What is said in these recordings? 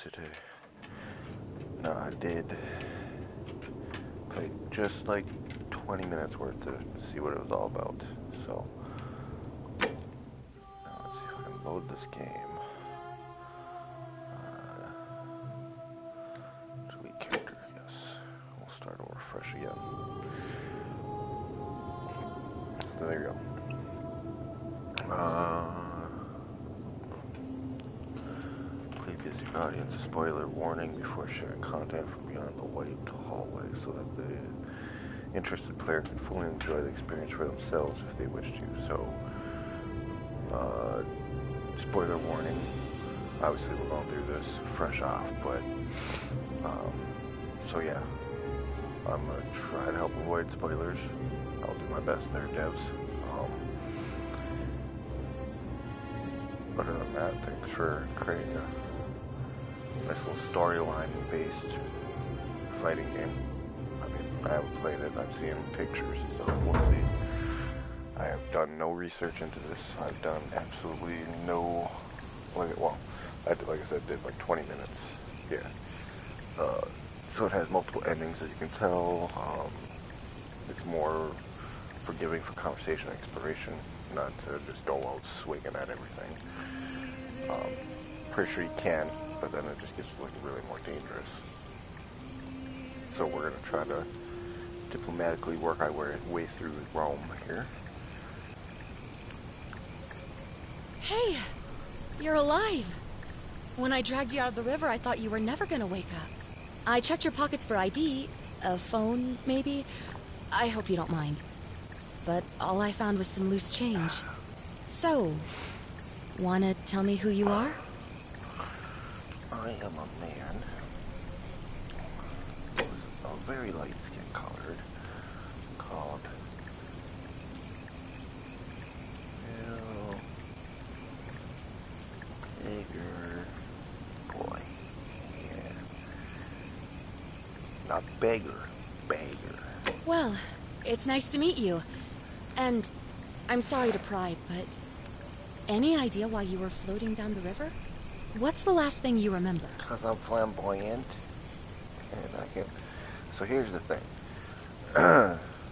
today. No, I did play just like 20 minutes worth to see what it was all about. So, now let's see if I can load this game. Delete character, yes. We'll start over fresh again. So there you go. Please give the audience a spoiler warning before sharing content from beyond the white hallway so that the interested player can fully enjoy the experience for themselves if they wish to. So, spoiler warning. Obviously, we're going through this fresh off, but, so yeah. I'm going to try to help avoid spoilers. I'll do my best there, devs. Other than that, thanks for creating a nice little storyline-based fighting game. I mean, I haven't played it. I've seen pictures, so we'll see. I have done no research into this. I've done absolutely no... Well, I did, like I said, did like 20 minutes. Yeah. So it has multiple endings, as you can tell. It's more forgiving for conversation and exploration, not to just go out swinging at everything. Pretty sure you can, but then it just gets like really more dangerous. So we're going to try to diplomatically work our way through Rome here. Hey, you're alive. When I dragged you out of the river, I thought you were never going to wake up. I checked your pockets for ID, a phone, maybe. I hope you don't mind. But all I found was some loose change. So, wanna tell me who you are? I am a man who's a very light skin colored called Beggar Boy. Yeah. Not beggar, beggar. Well, it's nice to meet you. And I'm sorry to pry, but any idea why you were floating down the river? What's the last thing you remember? Because I'm flamboyant. And I can... So here's the thing.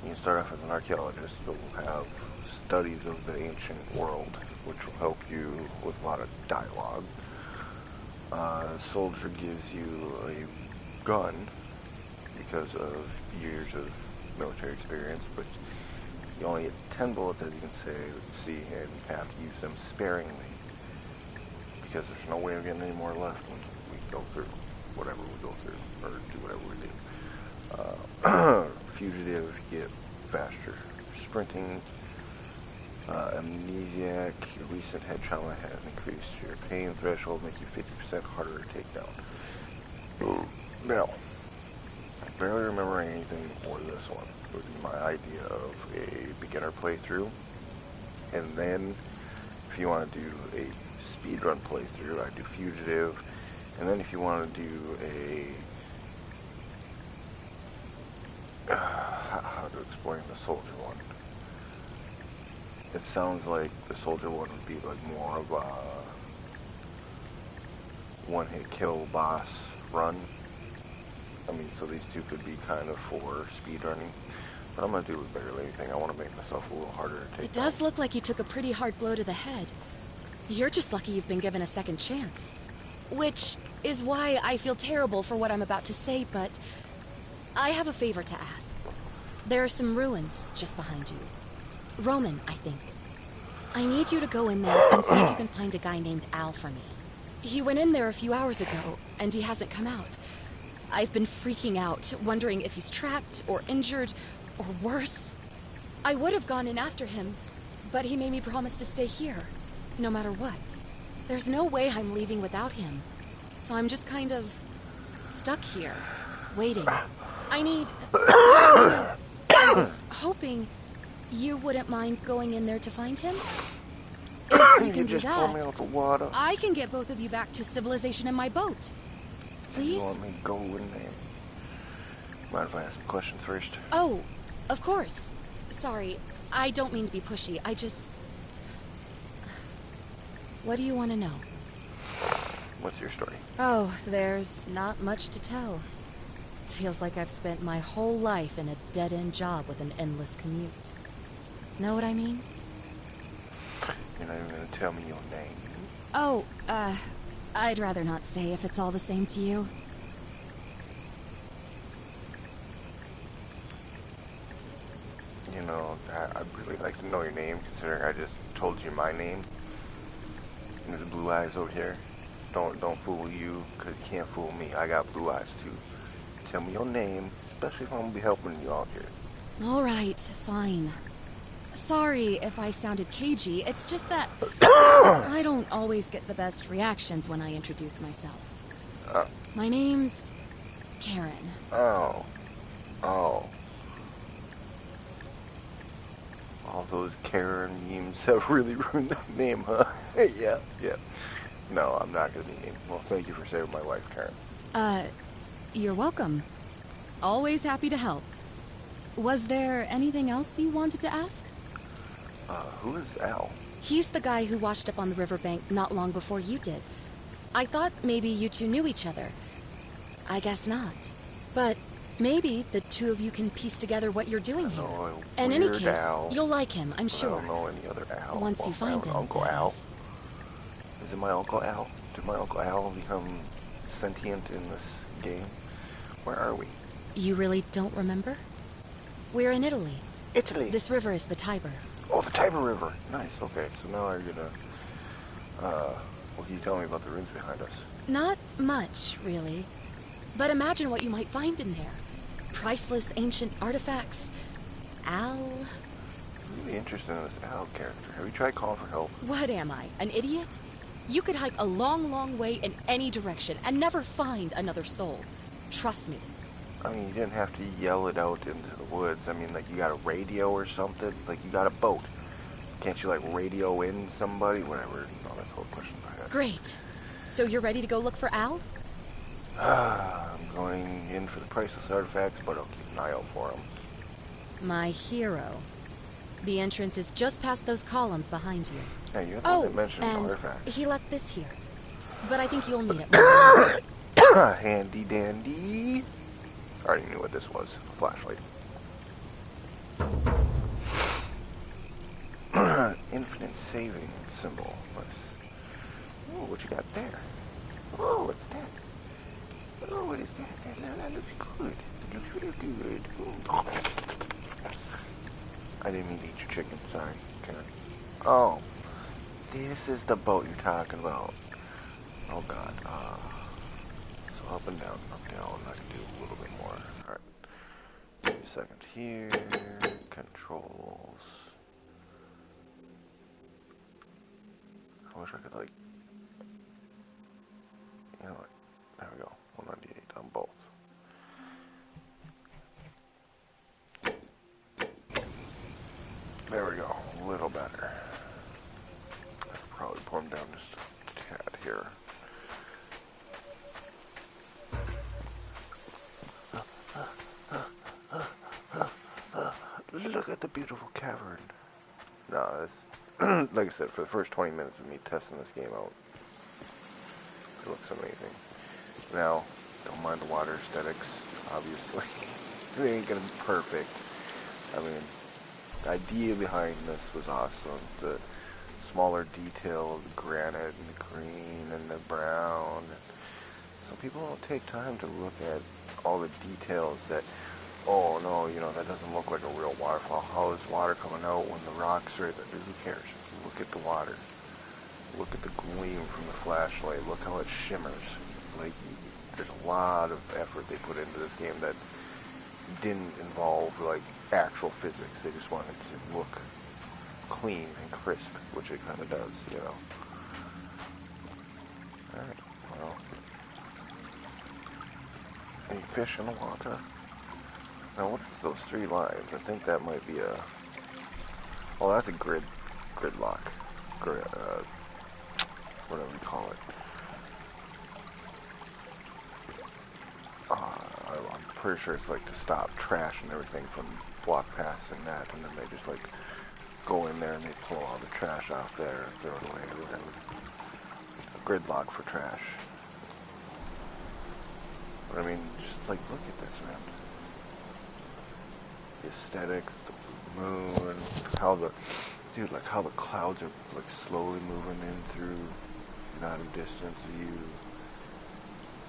You start off as an archaeologist. You'll have studies of the ancient world, which will help you with a lot of dialogue. Soldier gives you a gun because of years of military experience, but you only get 10 bullets, as you can see, and you have to use them sparingly because there's no way of getting any more left when we go through whatever we go through, or do whatever we do. Fugitive, you get faster sprinting. Amnesiac, your recent head trauma has increased your pain threshold, make you 50% harder to take down. Now, I barely remember anything for this one. It would be my idea of a beginner playthrough. And then, if you want to do a speedrun playthrough, I do Fugitive. And then if you want to do a... how to explain the Soldier one? It sounds like the Soldier one would be like more of a one-hit kill boss run. I mean, so these two could be kind of for speedrunning. But I'm going to do with barely anything. I want to make myself a little harder to take. It does look like you took a pretty hard blow to the head. You're just lucky you've been given a second chance. Which is why I feel terrible for what I'm about to say, but I have a favor to ask. There are some ruins just behind you. Roman, I think. I need you to go in there and see if you can find a guy named Al for me. He went in there a few hours ago, and he hasn't come out. I've been freaking out, wondering if he's trapped or injured or worse. I would have gone in after him, but he made me promise to stay here, no matter what. There's no way I'm leaving without him, so I'm just kind of stuck here, waiting. I was hoping you wouldn't mind going in there to find him. If you can do that, I can get both of you back to civilization in my boat. Please? You want me to go in there? Mind if I ask some questions first? Oh, of course. Sorry, I don't mean to be pushy. I just... What do you want to know? What's your story? Oh, there's not much to tell. Feels like I've spent my whole life in a dead-end job with an endless commute. Know what I mean? You're not even gonna tell me your name. Oh, I'd rather not say if it's all the same to you. You know, I'd really like to know your name, considering I just told you my name. And there's blue eyes over here. Don't fool you, because you can't fool me. I got blue eyes, too. Tell me your name, especially if I'm gonna be helping you out here. All right, fine. Sorry if I sounded cagey, it's just that I don't always get the best reactions when I introduce myself. My name's Karen. Oh. All those Karen memes have really ruined that name, huh? Yeah. No, I'm not gonna be mean. Well, thank you for saving my life, Karen. You're welcome. Always happy to help. Was there anything else you wanted to ask? Who is Al? He's the guy who washed up on the riverbank not long before you did. I thought maybe you two knew each other. I guess not. But maybe the two of you can piece together what you're doing here. In any case, you'll like him, I'm sure. I don't know any other Al. Once you find him, Uncle Al. Is it my Uncle Al? Did my Uncle Al become sentient in this game? Where are we? You really don't remember? We're in Italy. Italy. This river is the Tiber. Oh, the Tiber River. Nice. Okay, so now you're gonna. What can you tell me about the ruins behind us? Not much, really. But imagine what you might find in there. Priceless ancient artifacts. Al. I'm really interested in this Al character. Have you tried calling for help? What am I, an idiot? You could hike a long, long way in any direction and never find another soul. Trust me. I mean, you didn't have to yell it out into the woods. I mean, like, you got a radio or something? Like, you got a boat. Can't you, like, radio in somebody? Whatever. No, that's all the questions I had. Great. So you're ready to go look for Al? I'm going in for the priceless artifacts, but I'll keep an eye out for them. My hero. The entrance is just past those columns behind you. Hey, you're the one that mentioned and artifacts. he left this here. But I think you'll need it. Handy dandy. I already knew what this was. A flashlight. Infinite saving symbol. Oh, what you got there? Oh, what's that? Oh, what is that? That looks good. It looks really good. I didn't mean to eat your chicken. Sorry, Karen. Oh, this is the boat you're talking about. Oh, God. So up and down, I can do a little bit more. Alright. Give me a second here. Controls. I wish I could, like... You know what? There we go. 198 on both. There we go. A little better. I could probably pull them down just a tad here. Look at the beautiful cavern. No, it's like I said, for the first 20 minutes of me testing this game out, it looks amazing. Now, don't mind the water aesthetics, obviously. It ain't gonna be perfect. I mean, the idea behind this was awesome. The smaller detail of the granite and the green and the brown. Some people don't take time to look at all the details that, oh no, you know, that doesn't look like a real waterfall. How is water coming out when the rocks are there? Who cares? Look at the water. Look at the gleam from the flashlight. Look how it shimmers. Like, there's a lot of effort they put into this game that didn't involve, like, actual physics. They just wanted to look clean and crisp, which it kind of does, you know. Alright, well. Any fish in the water? Now, what's those three lines? I think that might be a... Oh, that's a gridlock. Whatever you call it. I'm pretty sure it's like to stop trash and everything from block passing that, and then they just like go in there and they pull all the trash off there and throw it away or whatever. A gridlock for trash. But I mean, just like, look at this, man. The aesthetics, the moon, how the, dude, like how the clouds are like slowly moving in through, not a distance of you.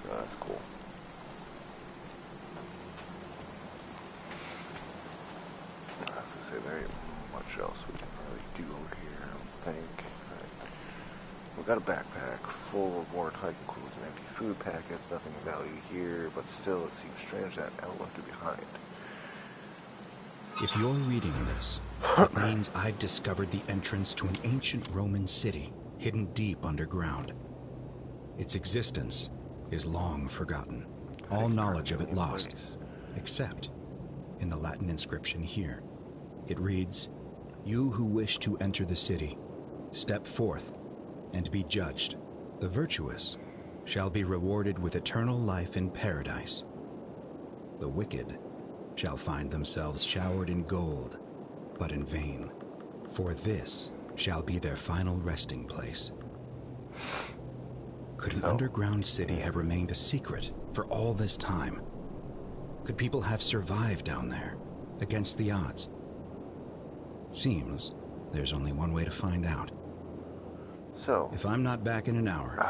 Oh, that's cool. I was gonna say there ain't much else we can really do over here, I don't think. Right. We got a backpack full of worn hiking clothes and empty food packets, nothing of value here, but still it seems strange that L left it behind. If you're reading this, it means I've discovered the entrance to an ancient Roman city hidden deep underground. Its existence is long forgotten, all knowledge of it lost, except in the Latin inscription here. It reads, "You who wish to enter the city, step forth and be judged. The virtuous shall be rewarded with eternal life in paradise. The wicked shall find themselves showered in gold, but in vain, for this shall be their final resting place." Could an underground city have remained a secret for all this time? Could people have survived down there, against the odds? It seems there's only one way to find out. So, if I'm not back in an hour,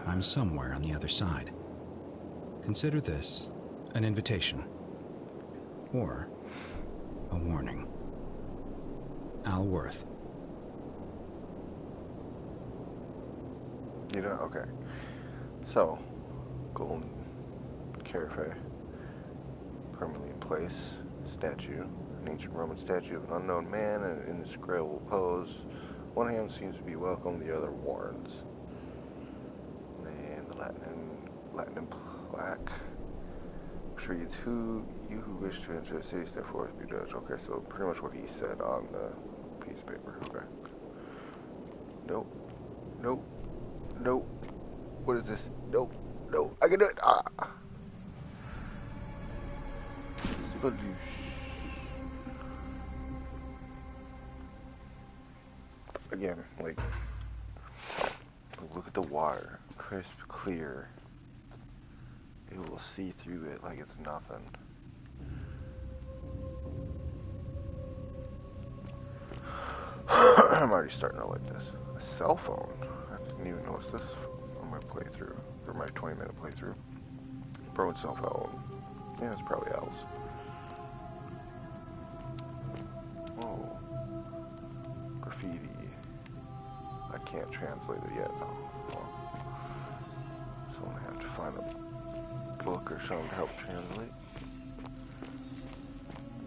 I'm somewhere on the other side. Consider this an invitation. Or a warning. Al Worth. you know, okay. So, Golden Cafe, permanently in place, statue, an ancient Roman statue of an unknown man in an indescribable pose. One hand seems to be welcome, the other warns. And the Latin plaque reads, you who wish to enter the city, step forth, be judged. Okay, so pretty much what he said on the piece of paper. Okay. Nope. Nope. Nope. What is this? Nope. Nope. I can do it. Again, like, look at the water. Crisp, clear. You will see through it like it's nothing. I'm already starting to like this. A cell phone. I didn't even notice this on my playthrough, or my 20-minute playthrough. Bro's cell phone. Yeah, it's probably Al's. Oh. Graffiti. I can't translate it yet. Well, so I have to find a book or something to help translate.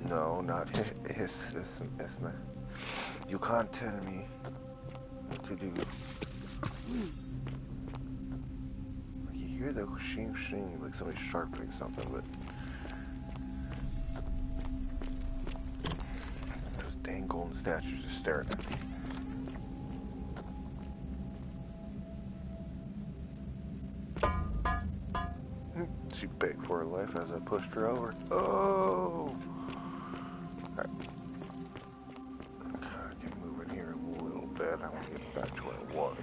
No, not his. You can't tell me what to do. You hear the shing shing, like somebody's sharpening something, but those dang golden statues just staring at me. She begged for her life as I pushed her over. Oh! Alright. I can move in here a little bit. I want to get back to where it was.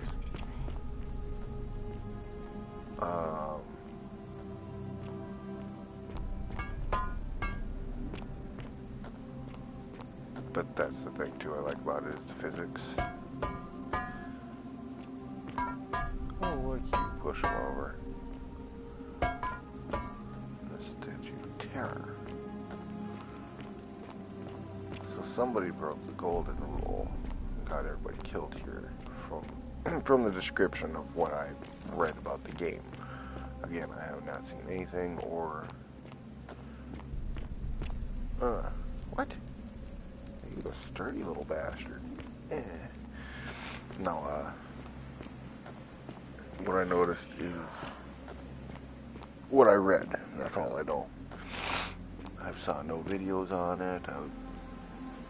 But that's the thing too I like about it is the physics. Oh, look, you push them over. Terror. So somebody broke the golden rule and got everybody killed here from the description of what I read about the game. Again, I have not seen anything or what? You a sturdy little bastard. No, what I noticed is what I read. That's all I know. I saw no videos on it. I was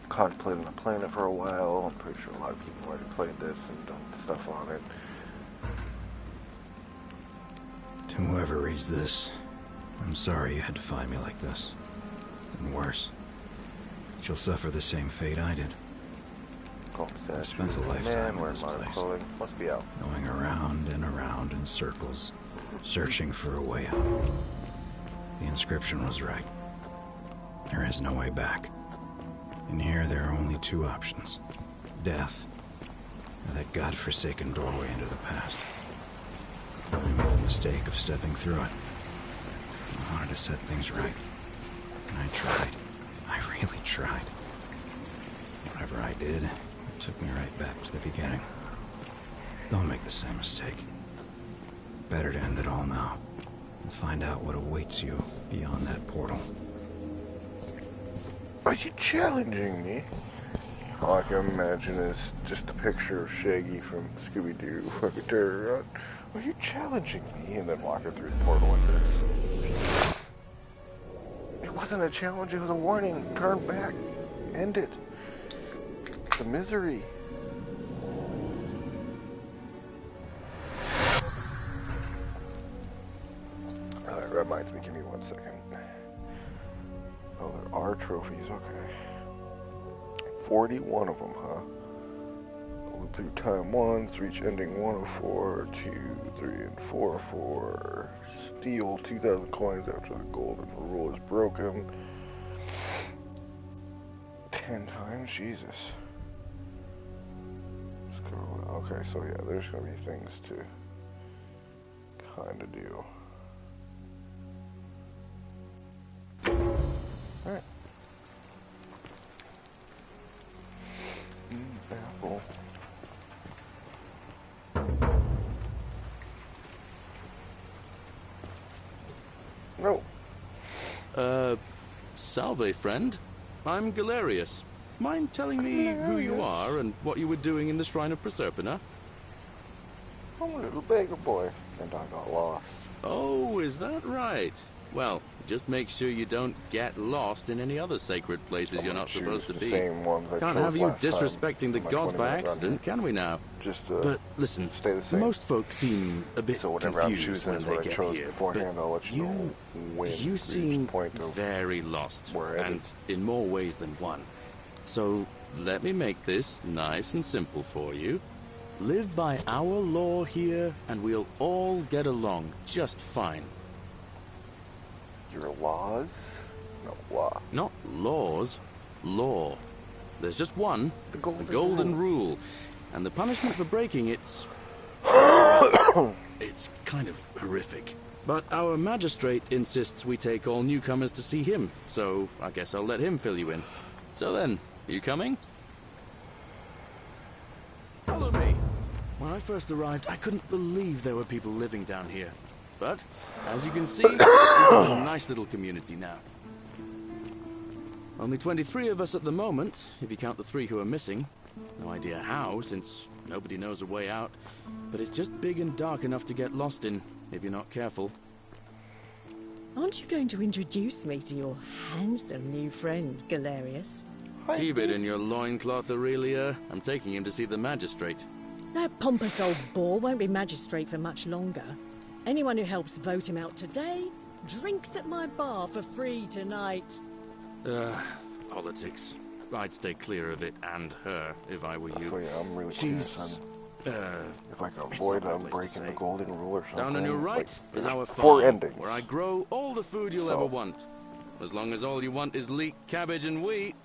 contemplating on playing it for a while. I'm pretty sure a lot of people already played this and done stuff on it. To whoever reads this, I'm sorry you had to find me like this. And worse, you'll suffer the same fate I did. I've spent a lifetime in this modern place. clothing. Must be out. Going around and around in circles, searching for a way out. The inscription was right. There is no way back. In here, there are only two options. Death, or that godforsaken doorway into the past. I made the mistake of stepping through it. I wanted to set things right. And I tried. I really tried. Whatever I did, it took me right back to the beginning. Don't make the same mistake. Better to end it all now and find out what awaits you beyond that portal. Are you challenging me? All I can imagine is just a picture of Shaggy from Scooby-Doo fucking turn around. Are you challenging me? And then walking through the portal like this. It wasn't a challenge, it was a warning. Turn back. End it. The misery. Oh, that reminds me, give me 1 second. Oh, there are trophies, okay. 41 of them, huh? Look through time once, reach ending 104, 2, 3, and 404. Steal 2,000 coins after the golden rule is broken. 10 times? Jesus. Let's go. Okay, so yeah, there's gonna be things to kinda do. Alright. Apple. No. Salve, friend. I'm Galerius. Mind telling me who you are and what you were doing in the Shrine of Proserpina? I'm a little beggar boy, and I got lost. Oh, is that right? Well, just make sure you don't get lost in any other sacred places you're not supposed to be. Can't have you disrespecting the gods by accident, can we now? But listen, most folks seem a bit confused when they get here, but you seem very lost, and in more ways than one. So let me make this nice and simple for you. Live by our law here, and we'll all get along just fine. Your laws? No, law. Not laws, law. There's just one, the golden rule. And the punishment for breaking it's kind of horrific. But our magistrate insists we take all newcomers to see him, so I guess I'll let him fill you in. So then, you coming? Follow me. When I first arrived, I couldn't believe there were people living down here. But, as you can see, we've got a nice little community now. Only 23 of us at the moment, if you count the 3 who are missing. No idea how, since nobody knows a way out. But it's just big and dark enough to get lost in, if you're not careful. Aren't you going to introduce me to your handsome new friend, Galerius? Keep it in your loincloth, Aurelia. I'm taking him to see the magistrate. That pompous old bore won't be magistrate for much longer. Anyone who helps vote him out today drinks at my bar for free tonight. Politics. I'd stay clear of it and her if I were you. So yeah, I'm really She's, if I can avoid breaking the golden rule or something. Down on your right is our 4 farm, endings. where I grow all the food you'll ever want. As long as all you want is leek, cabbage, and wheat.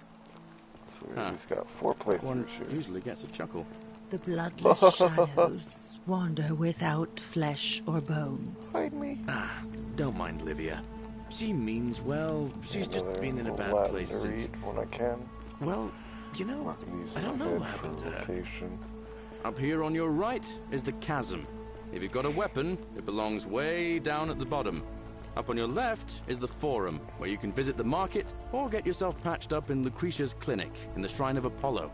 So we've got 4 playthroughs One here. usually gets a chuckle. The bloodless shadows wander without flesh or bone. Hide me. Don't mind Livia. She means well. She's just been in a bad Latin place to since... read when I can. Well, you know, Marking these I don't in my know head what happened for to her. rotation. Up here on your right is the chasm. If you've got a weapon, it belongs way down at the bottom. Up on your left is the Forum, where you can visit the market or get yourself patched up in Lucretia's clinic in the Shrine of Apollo.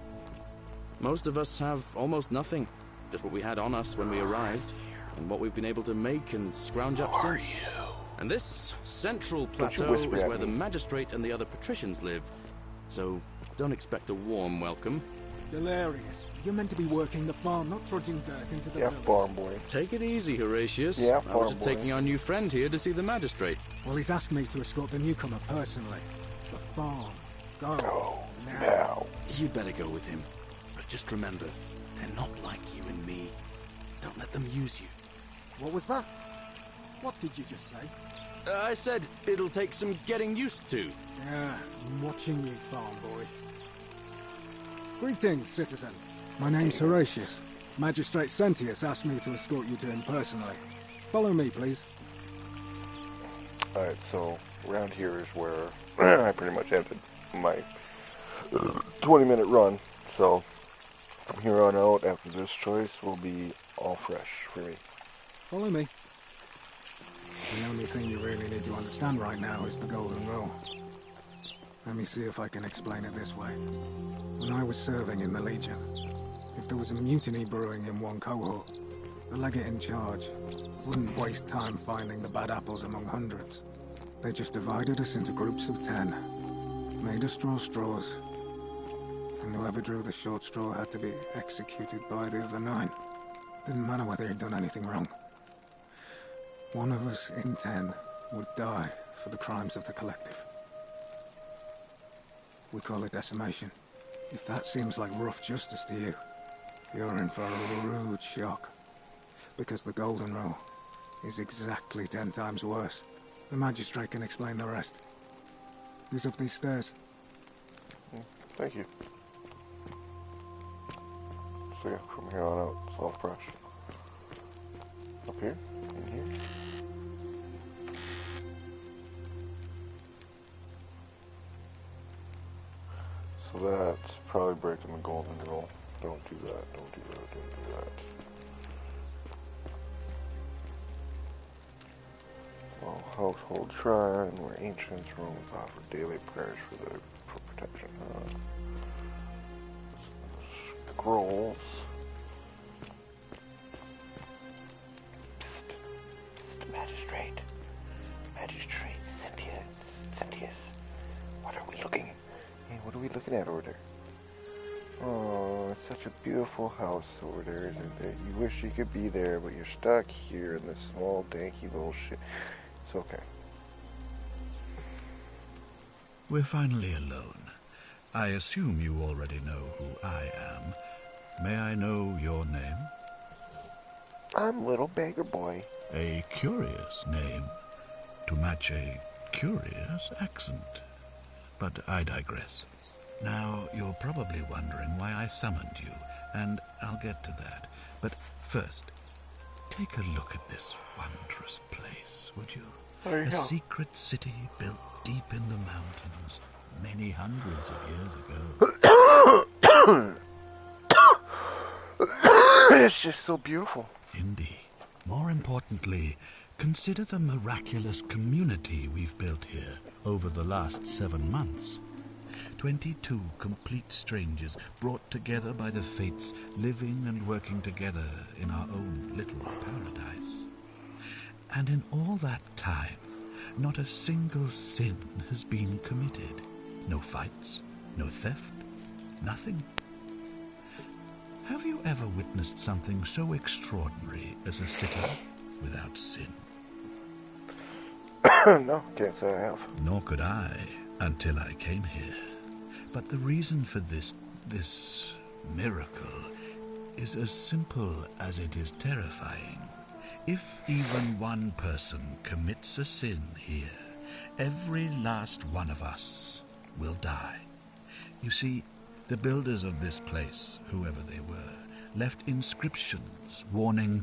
Most of us have almost nothing, just what we had on us when we arrived, and what we've been able to make and scrounge up since. And this central plateau is where the magistrate and the other patricians live, so don't expect a warm welcome. Galerius, you're meant to be working the farm, not trudging dirt into the Yeah, villas. farm boy. Take it easy, Horatius. Yeah, I was just farm boy. taking our new friend here to see the magistrate. Well, he's asked me to escort the newcomer personally. The farm. Go. Go now. now. You'd better go with him. But just remember, they're not like you and me. Don't let them use you. What was that? What did you just say? I said it'll take some getting used to. Yeah, I'm watching you, farm boy. Greetings, citizen. My name's Horatius. Magistrate Sentius asked me to escort you to him personally. Follow me, please. Alright, so around here is where I pretty much ended my 20-minute run. So from here on out, after this choice, will be all fresh for me. Follow me. The only thing you really need to understand right now is the Golden Rule. Let me see if I can explain it this way. When I was serving in the Legion, if there was a mutiny brewing in one cohort, the legate in charge wouldn't waste time finding the bad apples among hundreds. They just divided us into groups of 10, made us draw straws, and whoever drew the short straw had to be executed by the other 9. Didn't matter whether he'd done anything wrong. One of us in 10 would die for the crimes of the collective. We call it decimation. If that seems like rough justice to you, you're in for a rude shock. Because the Golden Rule is exactly 10 times worse. The magistrate can explain the rest. Who's up these stairs? Thank you. So yeah, from here on out, it's all fresh. Up here, in here. So that's probably breaking the Golden Rule. Don't do that, don't do that, don't do that. Well, household shrine, where ancients Romans offer daily prayers for protection. Scrolls. Psst, magistrate. Magistrate, Sentius. What are we looking? Hey, what are we looking at over there? Oh, it's such a beautiful house over there, isn't it? You wish you could be there, but you're stuck here in this small, danky little shit. It's okay. We're finally alone. I assume you already know who I am. May I know your name? I'm Little Beggar Boy. A curious name to match a curious accent. But I digress. Now, you're probably wondering why I summoned you, and I'll get to that. But first, take a look at this wondrous place, would you? A secret city built deep in the mountains, many hundreds of years ago. It's just so beautiful. Indeed. More importantly, consider the miraculous community we've built here over the last 7 months. 22 complete strangers brought together by the fates, living and working together in our own little paradise. And in all that time, not a single sin has been committed. No fights, no theft, nothing. Have you ever witnessed something so extraordinary as a city without sin? No, can't say I have. Nor could I, until I came here. But the reason for this miracle is as simple as it is terrifying. If even one person commits a sin here, every last one of us will die. You see, the builders of this place, whoever they were, left inscriptions warning,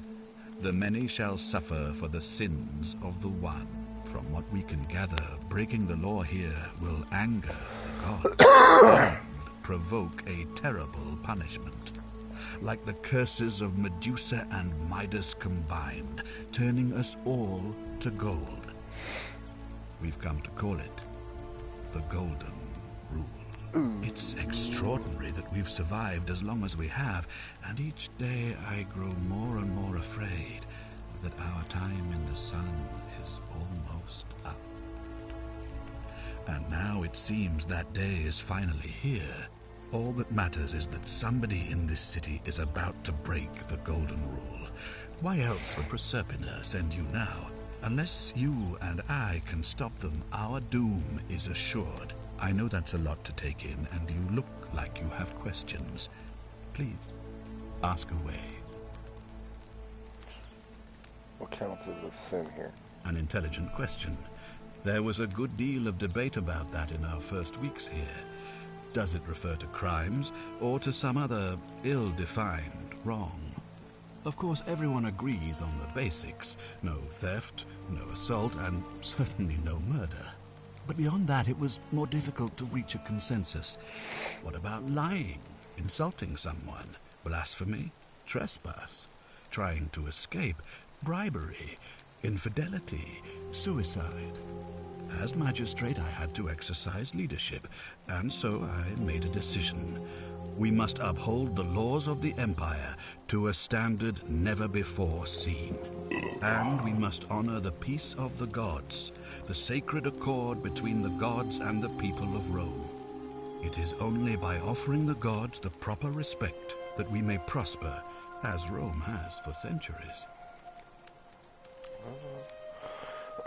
"The many shall suffer for the sins of the one." From what we can gather, breaking the law here will anger the gods and provoke a terrible punishment. Like the curses of Medusa and Midas combined, turning us all to gold. We've come to call it the Golden Rule. It's extraordinary that we've survived as long as we have, and each day I grow more and more afraid that our time in the sun is almost up. And now it seems that day is finally here. All that matters is that somebody in this city is about to break the Golden Rule. Why else would Proserpina send you now? Unless you and I can stop them, our doom is assured. I know that's a lot to take in, and you look like you have questions. Please, ask away. What counts as a sin here? An intelligent question. There was a good deal of debate about that in our first weeks here. Does it refer to crimes, or to some other ill-defined wrong? Of course, everyone agrees on the basics. No theft, no assault, and certainly no murder. But beyond that, it was more difficult to reach a consensus. What about lying, insulting someone, blasphemy, trespass, trying to escape, bribery, infidelity, suicide? As magistrate, I had to exercise leadership, and so I made a decision. We must uphold the laws of the Empire to a standard never before seen. And we must honor the peace of the gods, the sacred accord between the gods and the people of Rome. It is only by offering the gods the proper respect that we may prosper, as Rome has for centuries.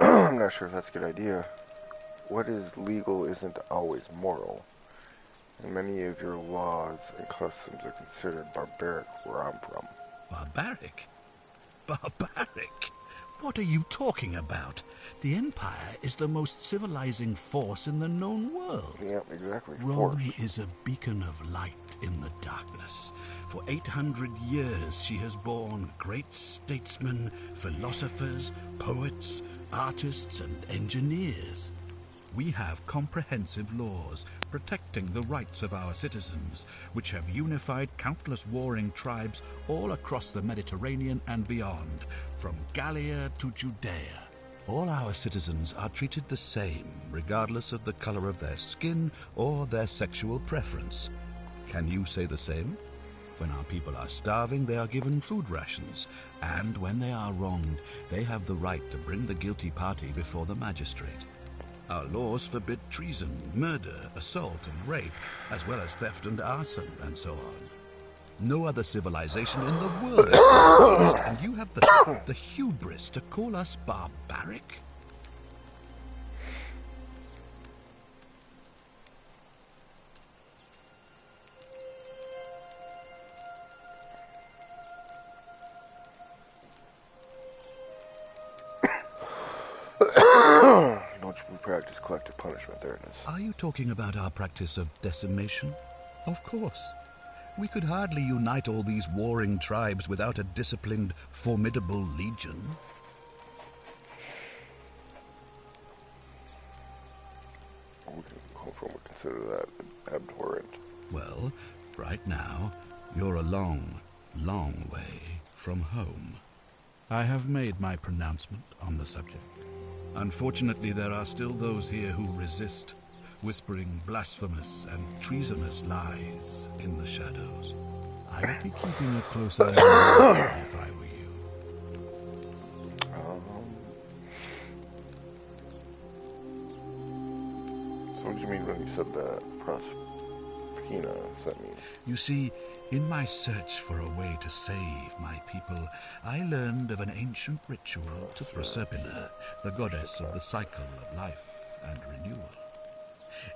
I'm not sure if that's a good idea. What is legal isn't always moral. And many of your laws and customs are considered barbaric where I'm from. Barbaric? Barbaric? What are you talking about? The Empire is the most civilizing force in the known world. Yeah, exactly. Rome is a beacon of light in the darkness. For 800 years she has borne great statesmen, philosophers, poets, artists, and engineers. We have comprehensive laws protecting the rights of our citizens, which have unified countless warring tribes all across the Mediterranean and beyond, from Gallia to Judea. All our citizens are treated the same, regardless of the color of their skin or their sexual preference. Can you say the same? When our people are starving, they are given food rations, and when they are wronged, they have the right to bring the guilty party before the magistrate. Our laws forbid treason, murder, assault, and rape, as well as theft and arson, and so on. No other civilization in the world is civilized, and you have the hubris to call us barbaric? We practice collective punishment, there it is. Are you talking about our practice of decimation? Of course. We could hardly unite all these warring tribes without a disciplined, formidable legion. Hopefully we consider that abhorrent. Well, right now, you're a long, long way from home. I have made my pronouncement on the subject. Unfortunately, there are still those here who resist, whispering blasphemous and treasonous lies in the shadows. I would be keeping a close eye on them if I were you. So what do you mean when you said that? Proserpina, does that mean? You see, in my search for a way to save my people, I learned of an ancient ritual to Proserpina, the goddess of the cycle of life and renewal.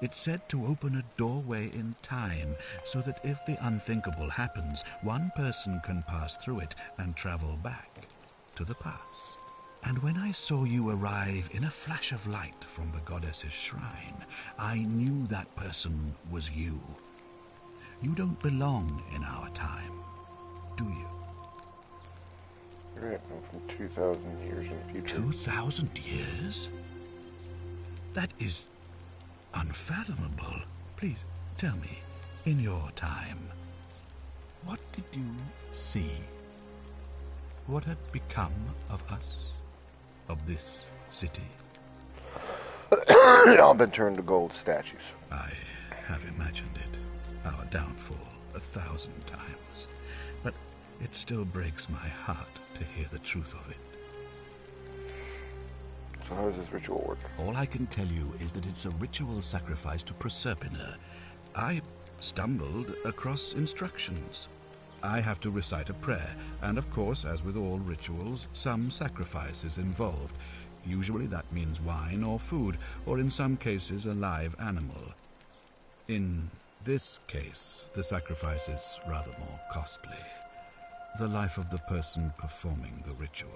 It's said to open a doorway in time, so that if the unthinkable happens, one person can pass through it and travel back to the past. And when I saw you arrive in a flash of light from the goddess's shrine, I knew that person was you. You don't belong in our time, do you? Right, I'm from 2,000 years in the future. 2,000 years? That is unfathomable. Please, tell me, in your time, what did you see? What had become of us? Of this city? All been turned to gold statues. I have imagined it. Our downfall 1,000 times. But it still breaks my heart to hear the truth of it. So how does this ritual work? All I can tell you is that it's a ritual sacrifice to Proserpina. I stumbled across instructions. I have to recite a prayer, and of course, as with all rituals, some sacrifice is involved. Usually that means wine or food, or in some cases a live animal. In this case, the sacrifice is rather more costly. The life of the person performing the ritual.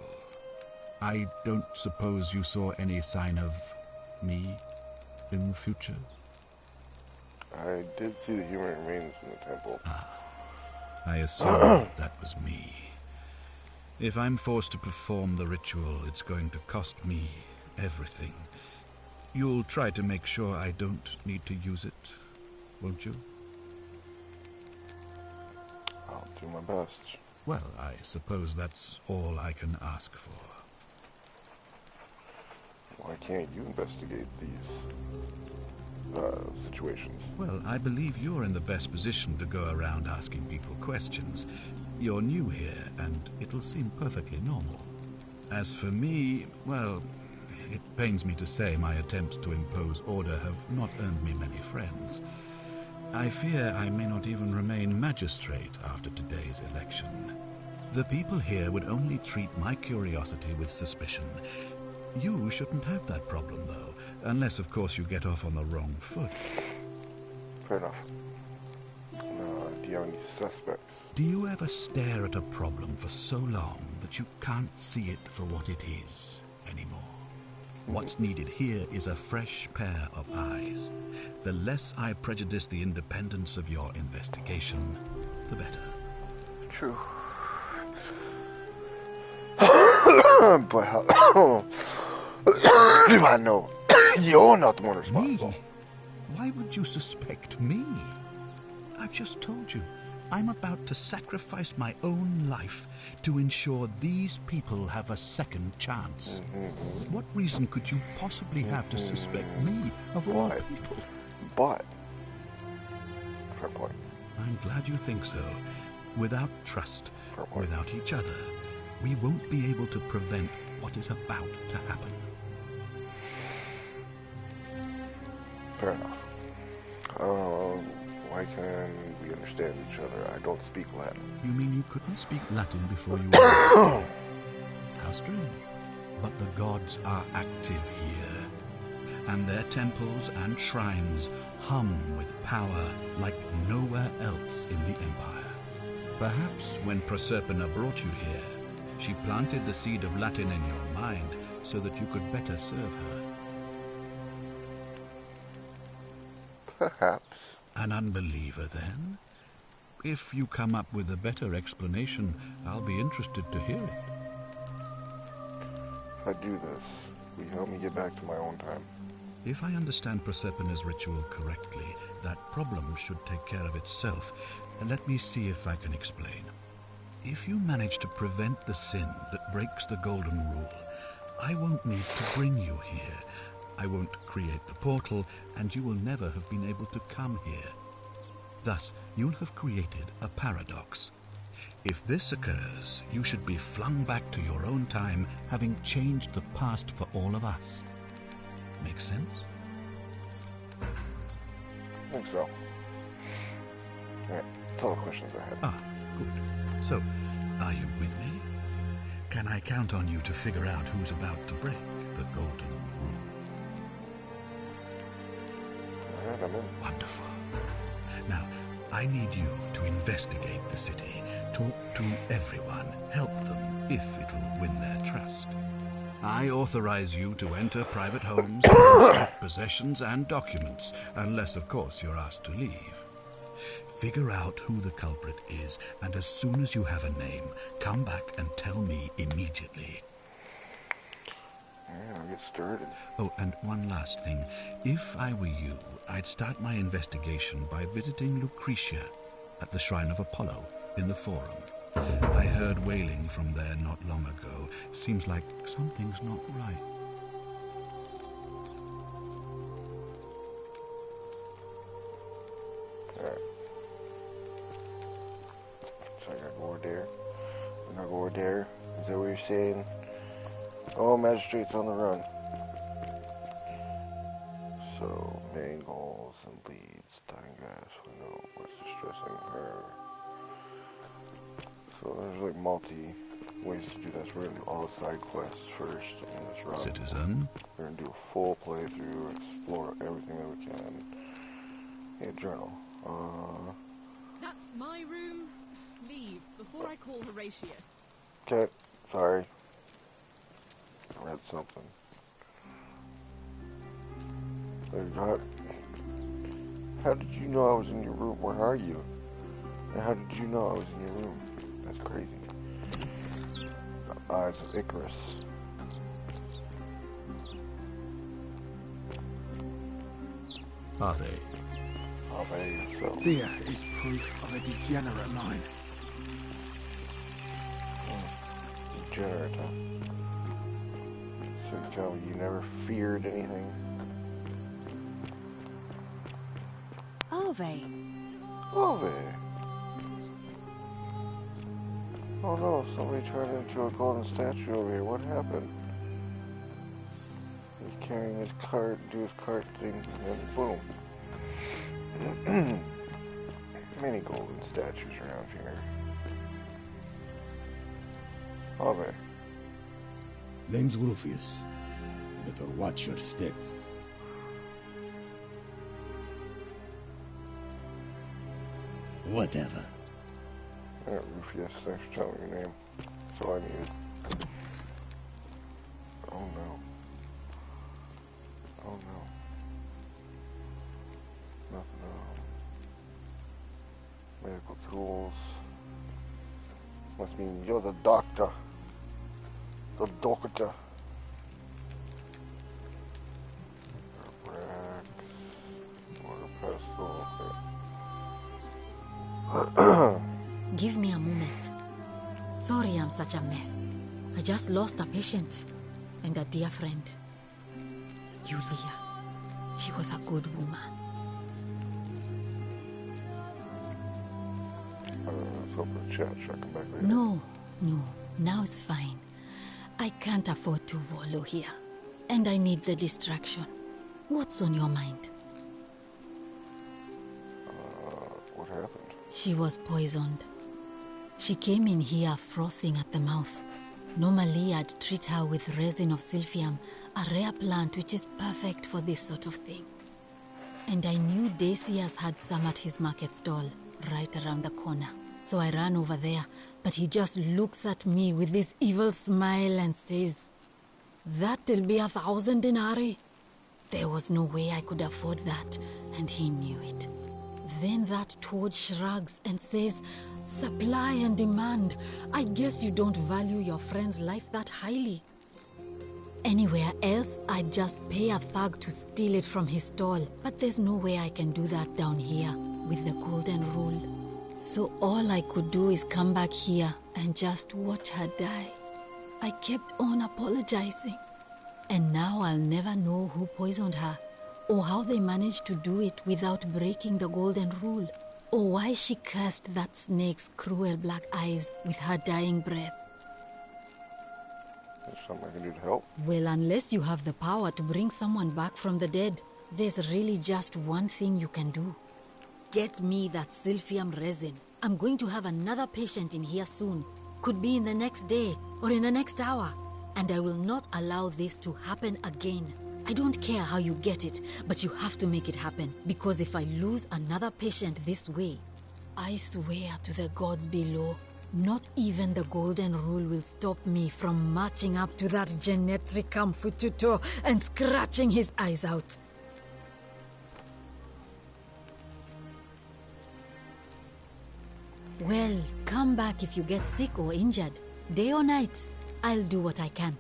I don't suppose you saw any sign of me in the future? I did see the human remains in the temple. I assume that was me. If I'm forced to perform the ritual, it's going to cost me everything. You'll try to make sure I don't need to use it, won't you? I'll do my best. Well, I suppose that's all I can ask for. Why can't you investigate these situations? Well, I believe you're in the best position to go around asking people questions. You're new here, and it'll seem perfectly normal. As for me, well, it pains me to say my attempts to impose order have not earned me many friends. I fear I may not even remain magistrate after today's election. The people here would only treat my curiosity with suspicion. You shouldn't have that problem, though, unless, of course, you get off on the wrong foot. Fair enough. Do you have any suspects? Do you ever stare at a problem for so long that you can't see it for what it is anymore? What's needed here is a fresh pair of eyes. The less I prejudice the independence of your investigation, the better. True. But how do I know you're not the one responsible? Me? Why would you suspect me? I've just told you. I'm about to sacrifice my own life to ensure these people have a second chance. What reason could you possibly have to suspect me of all people? But, fair point. I'm glad you think so. Without trust, without each other, we won't be able to prevent what is about to happen. Fair enough. Why can we understand each other? I don't speak Latin. You mean you couldn't speak Latin before you were? How strange. But the gods are active here, and their temples and shrines hum with power like nowhere else in the Empire. Perhaps when Proserpina brought you here, she planted the seed of Latin in your mind so that you could better serve her. Perhaps. An unbeliever, then? If you come up with a better explanation, I'll be interested to hear it. If I do this, will you help me get back to my own time? If I understand Proserpina's ritual correctly, that problem should take care of itself. Let me see if I can explain. If you manage to prevent the sin that breaks the Golden Rule, I won't need to bring you here. I won't create the portal, and you will never have been able to come here. Thus, you'll have created a paradox. If this occurs, you should be flung back to your own time, having changed the past for all of us. Make sense? I think so. Alright, that's all the questions I had. Ah, good. So, are you with me? Can I count on you to figure out who's about to break the Golden Rule? Alright, I'm in. Wonderful. Now, I need you to investigate the city, talk to everyone, help them if it'll win their trust. I authorize you to enter private homes, inspect possessions and documents, unless, of course, you're asked to leave. Figure out who the culprit is, and as soon as you have a name, come back and tell me immediately. Yeah, I'll get started. Oh, and one last thing. If I were you, I'd start my investigation by visiting Lucretia at the Shrine of Apollo in the Forum. I heard wailing from there not long ago. Seems like something's not right. Alright. So I gotta go over there. I'm gonna go over there. Is that what you're saying? Oh, magistrate's on the run. So, main goals and leads. Dying gas. We know what's distressing her. So there's like multi ways to do this. We're gonna do all the side quests first in this run. Citizen. We're gonna do a full playthrough, explore everything that we can. Hey, journal. That's my room. Leave before I call Horatius. Okay, sorry. I read something. How did you know I was in your room? Where are you? And how did you know I was in your room? That's crazy. The Eyes of Icarus. Ave. Ave yourself. Fear is proof of a degenerate mind. Degenerate, huh? So you tell me you never feared anything? Ave. Ave. Oh no, somebody turned into a golden statue over here. What happened? He's carrying his cart, do his cart thing, and boom. Many golden statues around here. Ave. Name's Rufius. Better watch your step. Whatever. Yeah, Rufius, thanks for telling me your name. That's all I needed. Oh no. Oh no. Nothing medical tools. Must mean you're the doctor. The doctor. Water pestle. Give me a moment. Sorry I'm such a mess. I just lost a patient and a dear friend. Yulia. She was a good woman. Let's open the chat. Should I come back later? No. Now it's fine. I can't afford to wallow here. And I need the distraction. What's on your mind? What happened? She was poisoned. She came in here frothing at the mouth. Normally I'd treat her with resin of silphium, a rare plant which is perfect for this sort of thing. And I knew Decius had some at his market stall, right around the corner. So I ran over there, but he just looks at me with this evil smile and says, "That'll be 1,000 denarii." There was no way I could afford that, and he knew it. Then that toad shrugs and says, "Supply and demand. I guess you don't value your friend's life that highly." Anywhere else, I'd just pay a thug to steal it from his stall. But there's no way I can do that down here with the golden rule. So all I could do is come back here and just watch her die. I kept on apologizing. And now I'll never know who poisoned her, or how they managed to do it without breaking the golden rule, or why she cursed that snake's cruel black eyes with her dying breath. Is there something I can do to help? Well, unless you have the power to bring someone back from the dead, there's really just one thing you can do. Get me that silphium resin. I'm going to have another patient in here soon. Could be in the next day, or in the next hour. And I will not allow this to happen again. I don't care how you get it, but you have to make it happen. Because if I lose another patient this way, I swear to the gods below, not even the golden rule will stop me from marching up to that Genetricum Fututo and scratching his eyes out. Well, come back if you get sick or injured. Day or night, I'll do what I can.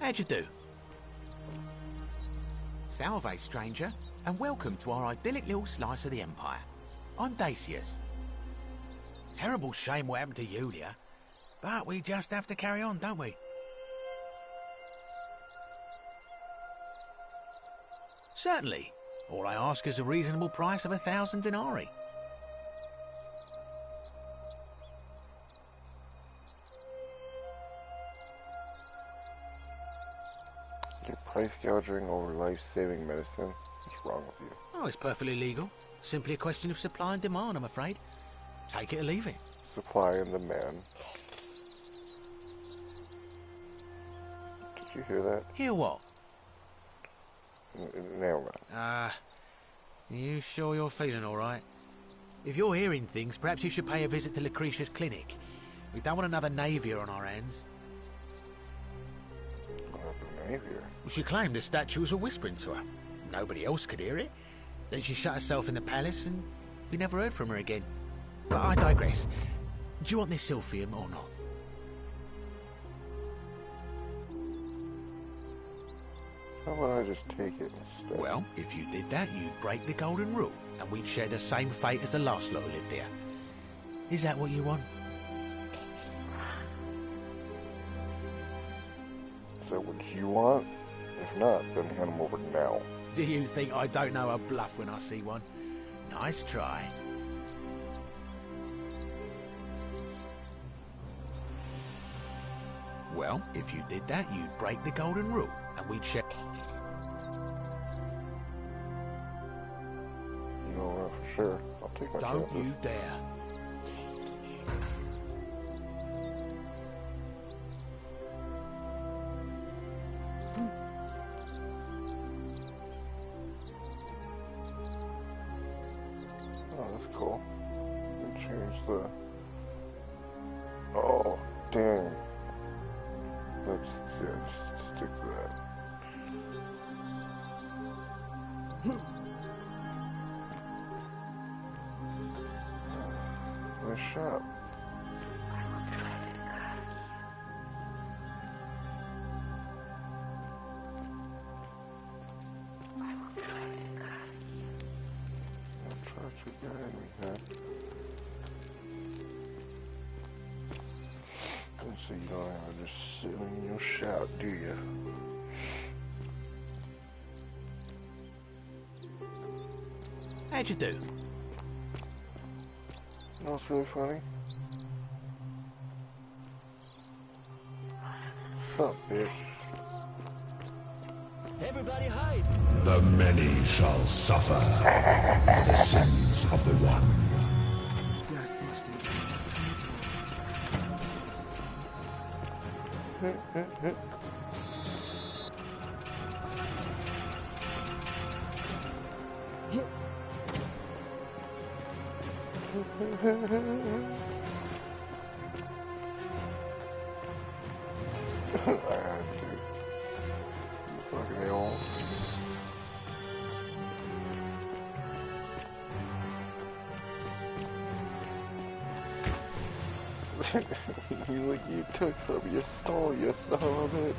How'd you do? Salve, stranger, and welcome to our idyllic little slice of the Empire. I'm Decius. Terrible shame what happened to Yulia, but we just have to carry on, don't we? Certainly. All I ask is a reasonable price of 1,000 denarii. You're price gouging over life-saving medicine? What's wrong with you? Oh, it's perfectly legal. Simply a question of supply and demand, I'm afraid. Take it or leave it. supply and demand. Did you hear that? Hear what? Never mind. You sure you're feeling alright? If you're hearing things, perhaps you should pay a visit to Lucretia's clinic. We don't want another Navier on our hands. Navier? She claimed the statues were whispering to her. Nobody else could hear it. Then she shut herself in the palace and we never heard from her again. But I digress. Do you want this Silphium or not? How about I just take it instead? Well, if you did that, you'd break the golden rule, and we'd share the same fate as the last lot who lived here. Is that what you want? Is that what you want? If not, then hand them over now. Do you think I don't know a bluff when I see one? Nice try. Well, if you did that, you'd break the golden rule, and we'd share... You know, for sure. I'll take my chances. Don't you dare. Oh, that's cool. And change the... Oh, dang. Let's, yeah, just stick to that. Nice shot. So you don't have to just sit in your shout, do you? How'd you do? You know what's really funny? Sup, bitch? Everybody hide! The many shall suffer the sins of the one. Death must I had to. Fucking hell. you took some, you stole, you son of a bitch.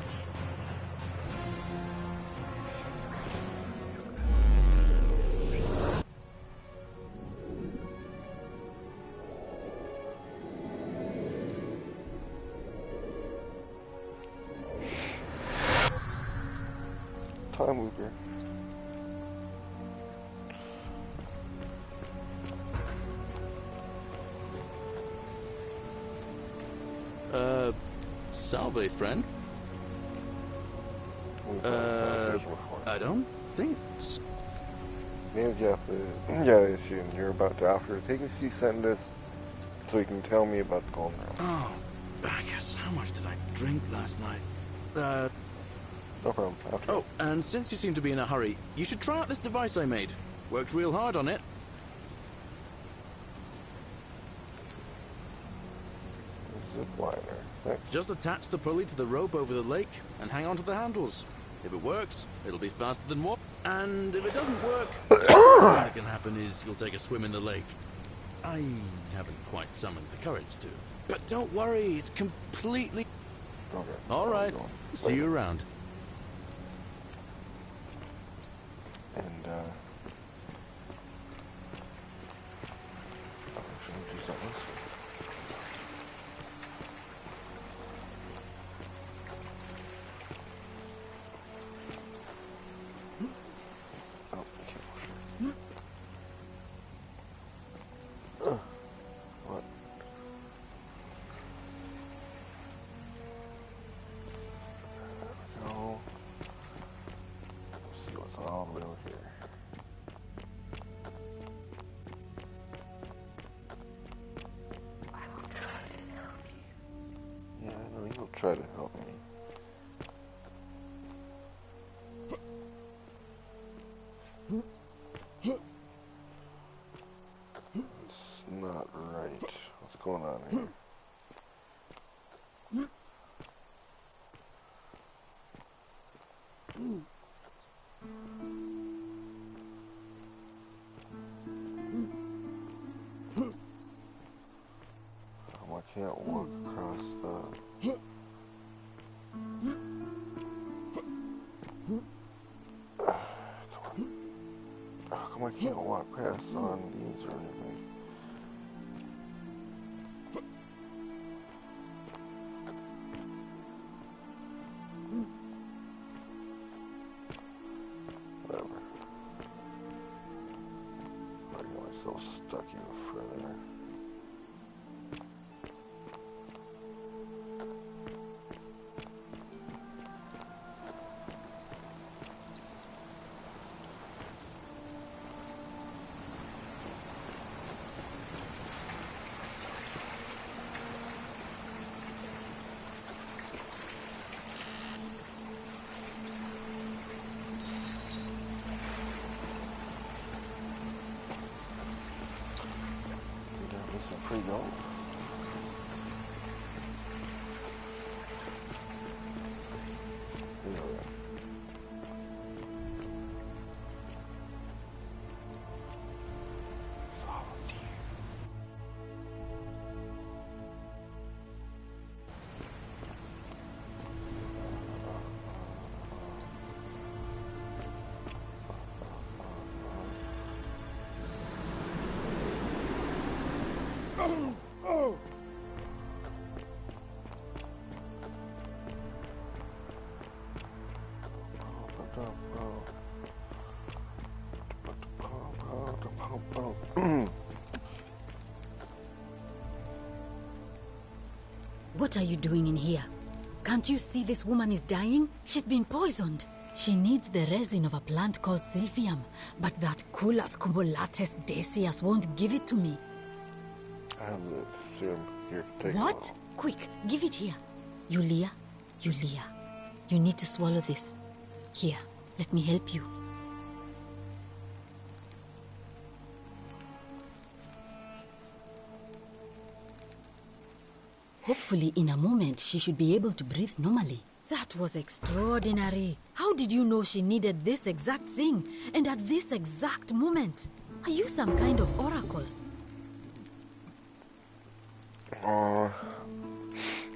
Time looper. Salve, friend. I don't think so. Name Jeff, you're about to offer to take a cease sentence so you can tell me about the Golden Realm. Oh, Bacchus, how much did I drink last night? No problem. Oh, and since you seem to be in a hurry, you should try out this device I made. Worked real hard on it. Zipliner. Thanks. Just attach the pulley to the rope over the lake and hang on to the handles. If it works, it'll be faster than water. And if it doesn't work, the worst thing that can happen is you'll take a swim in the lake. I haven't quite summoned the courage to. But don't worry, it's completely... Okay. All right. See you around. And, should we do something? What? No. Let's see what's all the way over here. he'll try to help me. It's not right. What's going on here? I can't walk across the... How come I can't walk past on these or anything? Whatever. Why am I so stuck even further? Pretty gold. What are you doing in here? Can't you see this woman is dying? She's been poisoned. She needs the resin of a plant called Silphium, but that Culus cumbulatus decius won't give it to me. I have the serum here. Take what? Quick, give it here. Yulia, Yulia, you need to swallow this. Here, let me help you. Hopefully, in a moment, she should be able to breathe normally. That was extraordinary. How did you know she needed this exact thing, and at this exact moment? Are you some kind of oracle?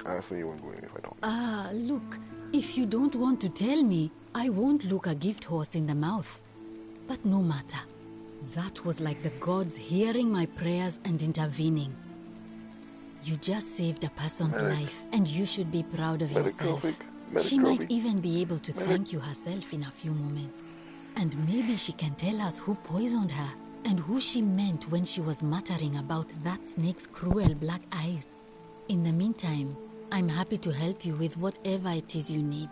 Honestly, you won't believe me if I don't. Look, if you don't want to tell me, I won't look a gift horse in the mouth. But no matter. That was like the gods hearing my prayers and intervening. You just saved a person's life, and you should be proud of yourself. She might even be able to thank you herself in a few moments. And maybe she can tell us who poisoned her, and who she meant when she was muttering about that snake's cruel black eyes. In the meantime, I'm happy to help you with whatever it is you need.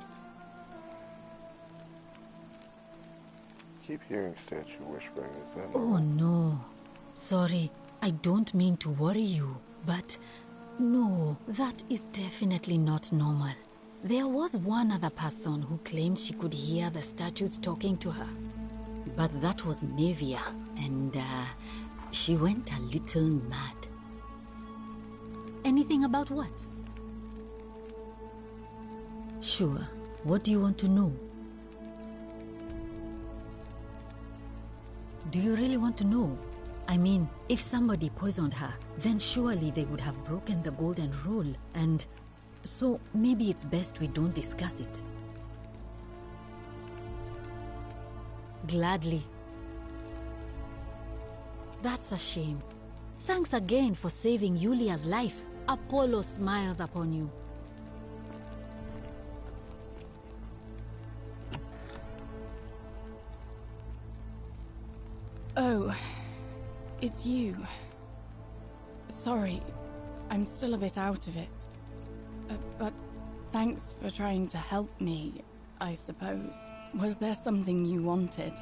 Keep hearing statue whispering, is that Oh no. Sorry, I don't mean to worry you, but no, that is definitely not normal. There was one other person who claimed she could hear the statues talking to her. But that was Nevia, and she went a little mad. Anything about what? Sure. What do you want to know? Do you really want to know? I mean, if somebody poisoned her, then surely they would have broken the golden rule, and so maybe it's best we don't discuss it. Gladly. That's a shame. Thanks again for saving Yulia's life. Apollo smiles upon you. Oh, it's you. Sorry, I'm still a bit out of it. But thanks for trying to help me, I suppose. Was there something you wanted?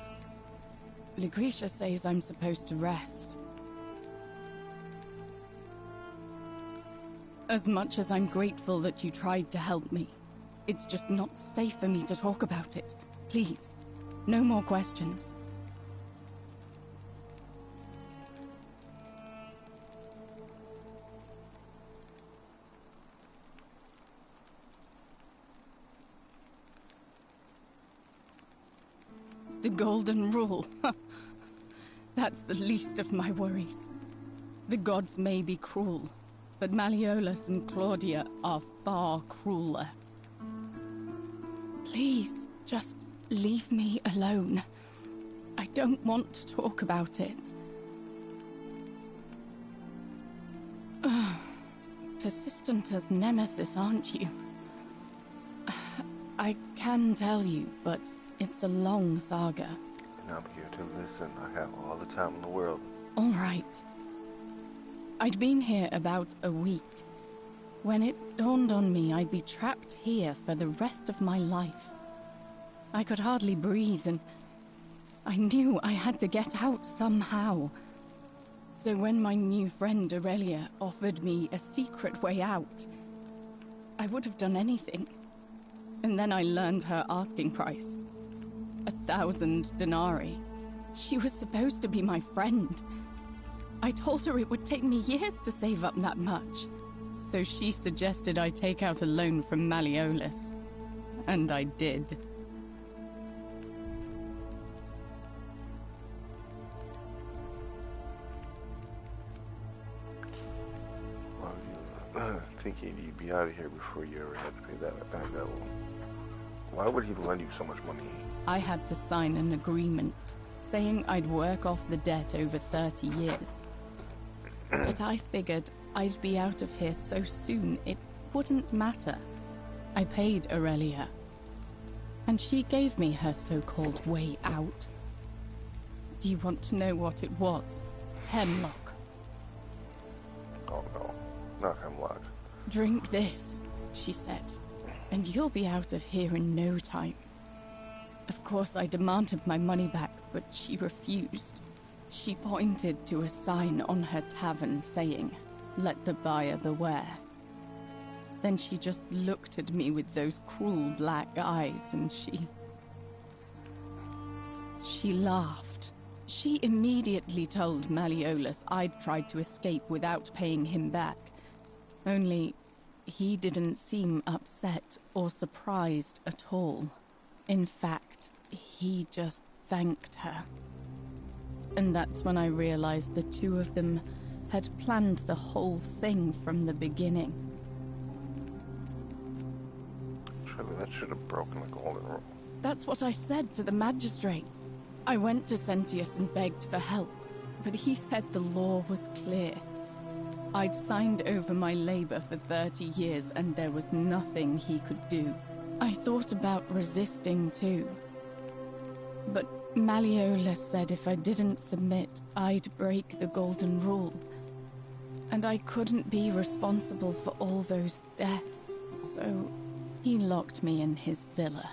Lucretia says I'm supposed to rest. As much as I'm grateful that you tried to help me, it's just not safe for me to talk about it. Please, no more questions. The Golden Rule. That's the least of my worries. The gods may be cruel, but Malleolus and Claudia are far crueler. Please, just leave me alone. I don't want to talk about it. Persistent as Nemesis, aren't you? I can tell you, but it's a long saga. And I'm here to listen. I have all the time in the world. All right. I'd been here about a week when it dawned on me I'd be trapped here for the rest of my life. I could hardly breathe, and I knew I had to get out somehow. So when my new friend Aurelia offered me a secret way out, I would have done anything. And then I learned her asking price. 1,000 denarii. She was supposed to be my friend. I told her it would take me years to save up that much. So she suggested I take out a loan from Malleolus. And I did. Well, thinking you'd be out of here before you ever had to pay that back that loan. Why would he lend you so much money? I had to sign an agreement saying I'd work off the debt over 30 years. But I figured I'd be out of here so soon it wouldn't matter. I paid Aurelia, and she gave me her so-called way out. Do you want to know what it was? Hemlock. Oh no, not hemlock. Drink this, she said, and you'll be out of here in no time. Of course, I demanded my money back, but she refused. She pointed to a sign on her tavern saying, "Let the buyer beware." Then she just looked at me with those cruel black eyes, and she laughed. She immediately told Malleolus I'd tried to escape without paying him back. Only, he didn't seem upset or surprised at all. In fact, he just thanked her. And that's when I realized the two of them had planned the whole thing from the beginning. Surely that should have broken the Golden Rule. That's what I said to the magistrate. I went to Sentius and begged for help, but he said the law was clear. I'd signed over my labor for 30 years and there was nothing he could do. I thought about resisting too. But Malleolus said if I didn't submit, I'd break the Golden Rule. And I couldn't be responsible for all those deaths, so he locked me in his villa.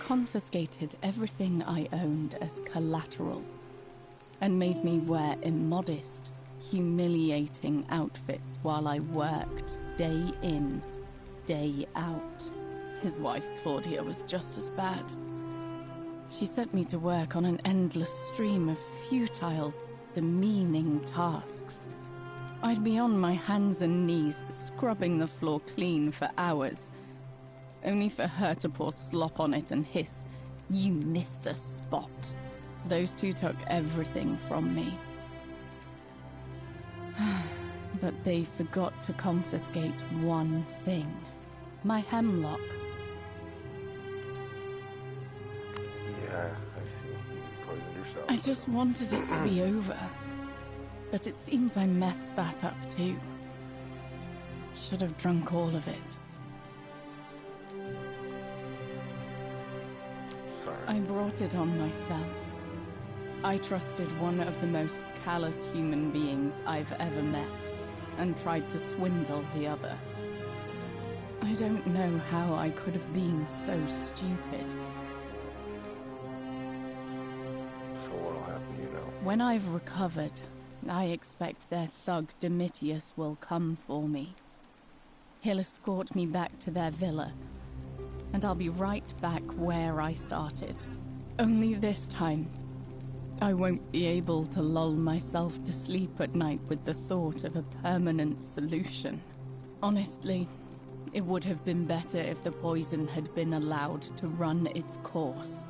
Confiscated everything I owned as collateral, and made me wear immodest, humiliating outfits while I worked day in, day out. His wife Claudia was just as bad. She set me to work on an endless stream of futile, demeaning tasks. I'd be on my hands and knees, scrubbing the floor clean for hours, only for her to pour slop on it and hiss, "You missed a spot." Those two took everything from me. But they forgot to confiscate one thing. My hemlock. Yeah, I see. You poisoned yourself. I just wanted it to be over. But it seems I messed that up too. Should have drunk all of it. Sorry. I brought it on myself. I trusted one of the most callous human beings I've ever met, and tried to swindle the other. I don't know how I could have been so stupid. So what'll happen, you know? When I've recovered, I expect their thug Domitius will come for me. he'll escort me back to their villa. And I'll be right back where I started. Only this time, I won't be able to lull myself to sleep at night with the thought of a permanent solution. Honestly, it would have been better if the poison had been allowed to run its course.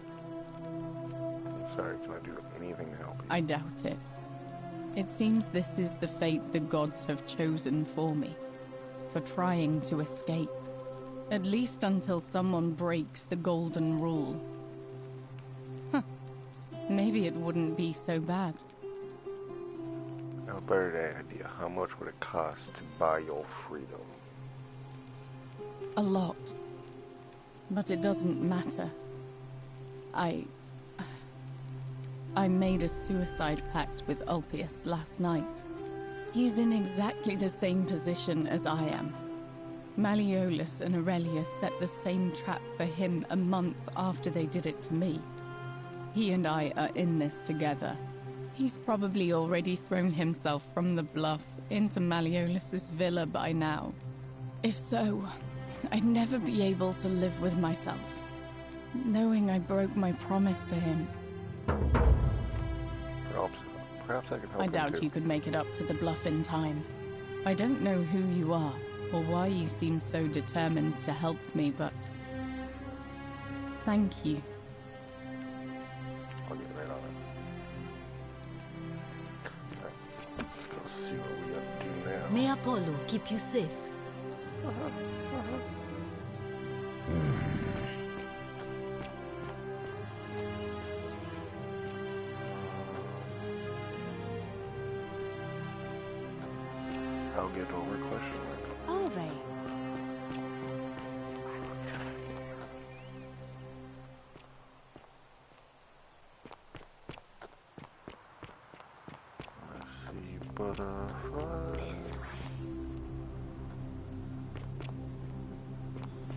Sorry, can I do anything to help you? I doubt it. It seems this is the fate the gods have chosen for me, for trying to escape. At least until someone breaks the golden rule. Huh. Maybe it wouldn't be so bad. Now, better idea. How much would it cost to buy your freedom? A lot. But it doesn't matter. I made a suicide pact with Ulpius last night. He's in exactly the same position as I am. Malleolus and Aurelius set the same trap for him a month after they did it to me. He and I are in this together. He's probably already thrown himself from the bluff into Malleolus's villa by now. If so, I'd never be able to live with myself, knowing I broke my promise to him. Perhaps I can help. I doubt you could make it up to the bluff in time. I don't know who you are, or why you seem so determined to help me, but thank you. I'll get right on it. Right. Let's go see what we gotta do now. May Apollo keep you safe. I'll get over question mark. Ove. Let's see, butterfly.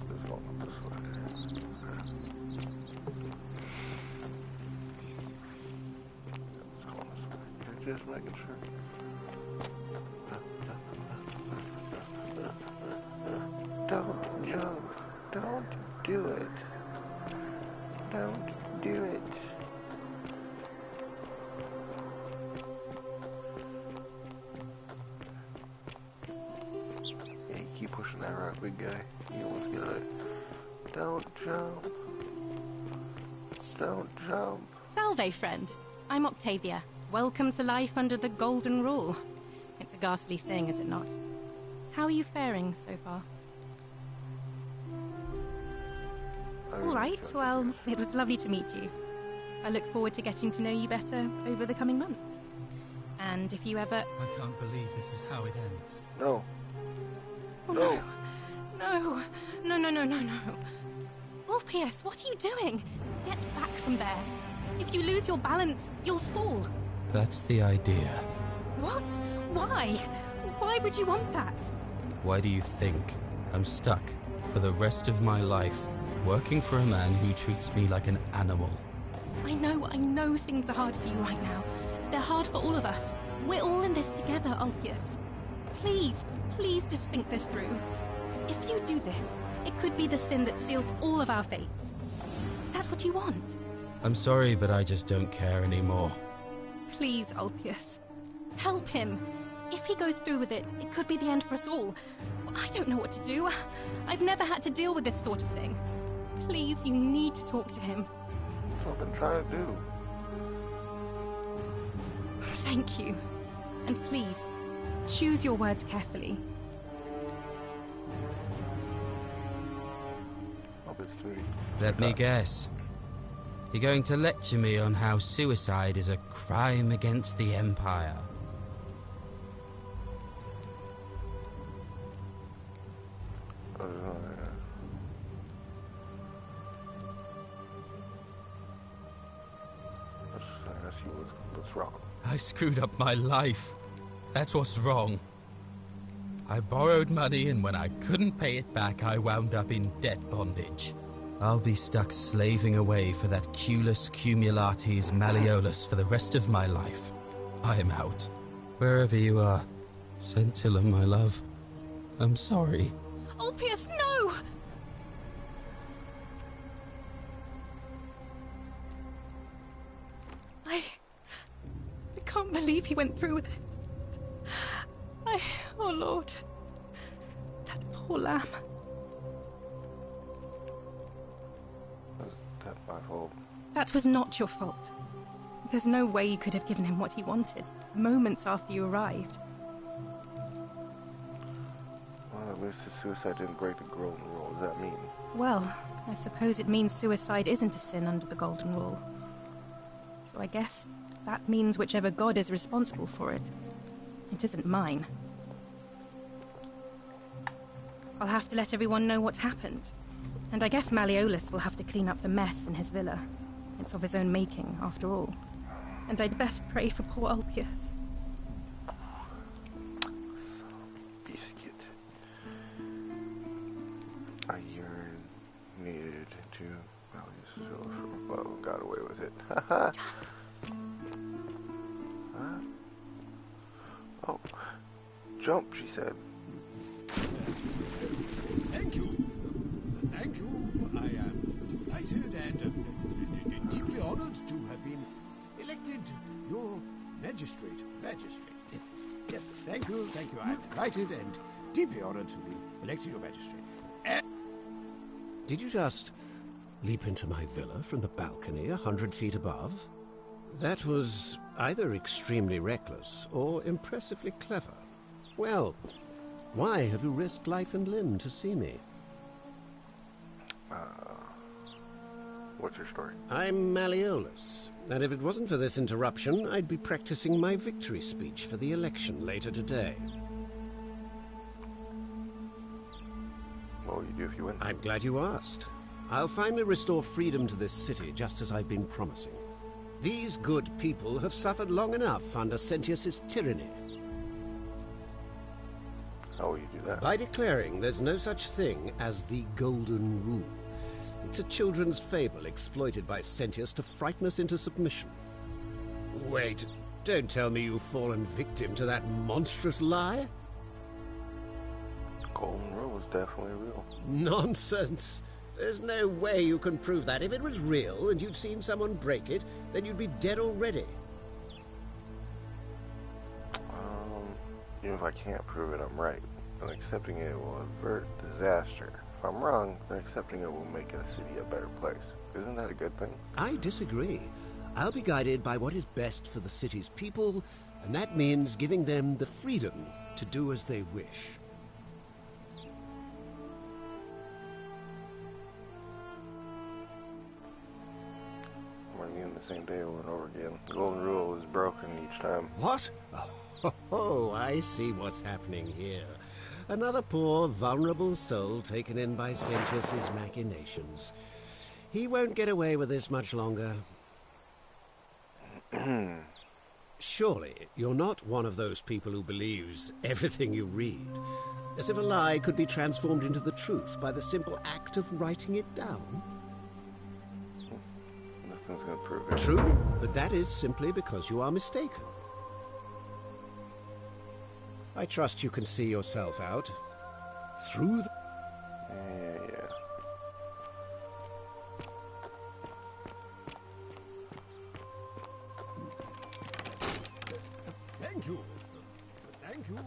Let's go this way. Let's go this way. You're just making sure. Don't jump. Don't do it. Don't do it. Yeah, you keep pushing that rock, big guy. You almost got it. Don't jump. Don't jump. Salve, friend. I'm Octavia. Welcome to life under the Golden Rule. It's a ghastly thing, is it not? How are you faring so far? All right, well, it was lovely to meet you. I look forward to getting to know you better over the coming months. And if you ever... I can't believe this is how it ends. No. Oh, no. No. No, no, no, no, no. Ulpius, what are you doing? Get back from there. If you lose your balance, you'll fall. That's the idea. What? Why? Why would you want that? Why do you think I'm stuck for the rest of my life working for a man who treats me like an animal? I know things are hard for you right now. They're hard for all of us. We're all in this together, Ulpius. Please, please just think this through. If you do this, it could be the sin that seals all of our fates. Is that what you want? I'm sorry, but I just don't care anymore. Please, Ulpius. Help him. If he goes through with it, it could be the end for us all. I don't know what to do. I've never had to deal with this sort of thing. Please, you need to talk to him. That's what I've been trying to do. Thank you. And please, choose your words carefully. Let me guess. You're going to lecture me on how suicide is a crime against the Empire. What's wrong? I screwed up my life. That's what's wrong. I borrowed money, and when I couldn't pay it back, I wound up in debt bondage. I'll be stuck slaving away for that Culus Cumulatis Malleolus for the rest of my life. I'm out. Wherever you are, Scintilla, my love, I'm sorry. Ulpius, no! I can't believe he went through with it. Oh Lord. That poor lamb. Was that my fault? That was not your fault. There's no way you could have given him what he wanted, moments after you arrived. Well, at least the suicide didn't break the golden rule. What does that mean? Well, I suppose it means suicide isn't a sin under the golden rule. So I guess that means whichever god is responsible for it. It isn't mine. I'll have to let everyone know what happened. And I guess Malleolus will have to clean up the mess in his villa. It's of his own making, after all. And I'd best pray for poor Ulpius. Biscuit. A yearn needed to... Well, got away with it. Haha. Huh? Oh. Jump, she said. Thank you. Thank you. I am delighted and deeply honored to have been elected your magistrate. Yes, yes. Thank you. I am delighted and deeply honored to be elected your magistrate. Did you just leap into my villa from the balcony 100 feet above? That was either extremely reckless or impressively clever. Well, why have you risked life and limb to see me? What's your story? I'm Malleolus, and if it wasn't for this interruption, I'd be practicing my victory speech for the election later today. What will you do if you win? I'm glad you asked. I'll finally restore freedom to this city, just as I've been promising. These good people have suffered long enough under Sentius's tyranny. How will you do that? By declaring there's no such thing as the Golden Rule. It's a children's fable exploited by Sentius to frighten us into submission. Wait, don't tell me you've fallen victim to that monstrous lie? Golden Rule is definitely real. Nonsense! There's no way you can prove that. If it was real and you'd seen someone break it, then you'd be dead already. Even if I can't prove it, I'm right. And accepting it will avert disaster. If I'm wrong, then accepting it will make a city a better place. Isn't that a good thing? I disagree. I'll be guided by what is best for the city's people, and that means giving them the freedom to do as they wish. Again the same day over and over again. The Golden Rule is broken each time. What? Oh, I see what's happening here. Another poor, vulnerable soul taken in by Sentius's machinations. He won't get away with this much longer. Surely, you're not one of those people who believes everything you read. As if a lie could be transformed into the truth by the simple act of writing it down. Nothing's gonna prove it. True, but that is simply because you are mistaken. I trust you can see yourself out. Through the... Yeah. Thank you. Thank you.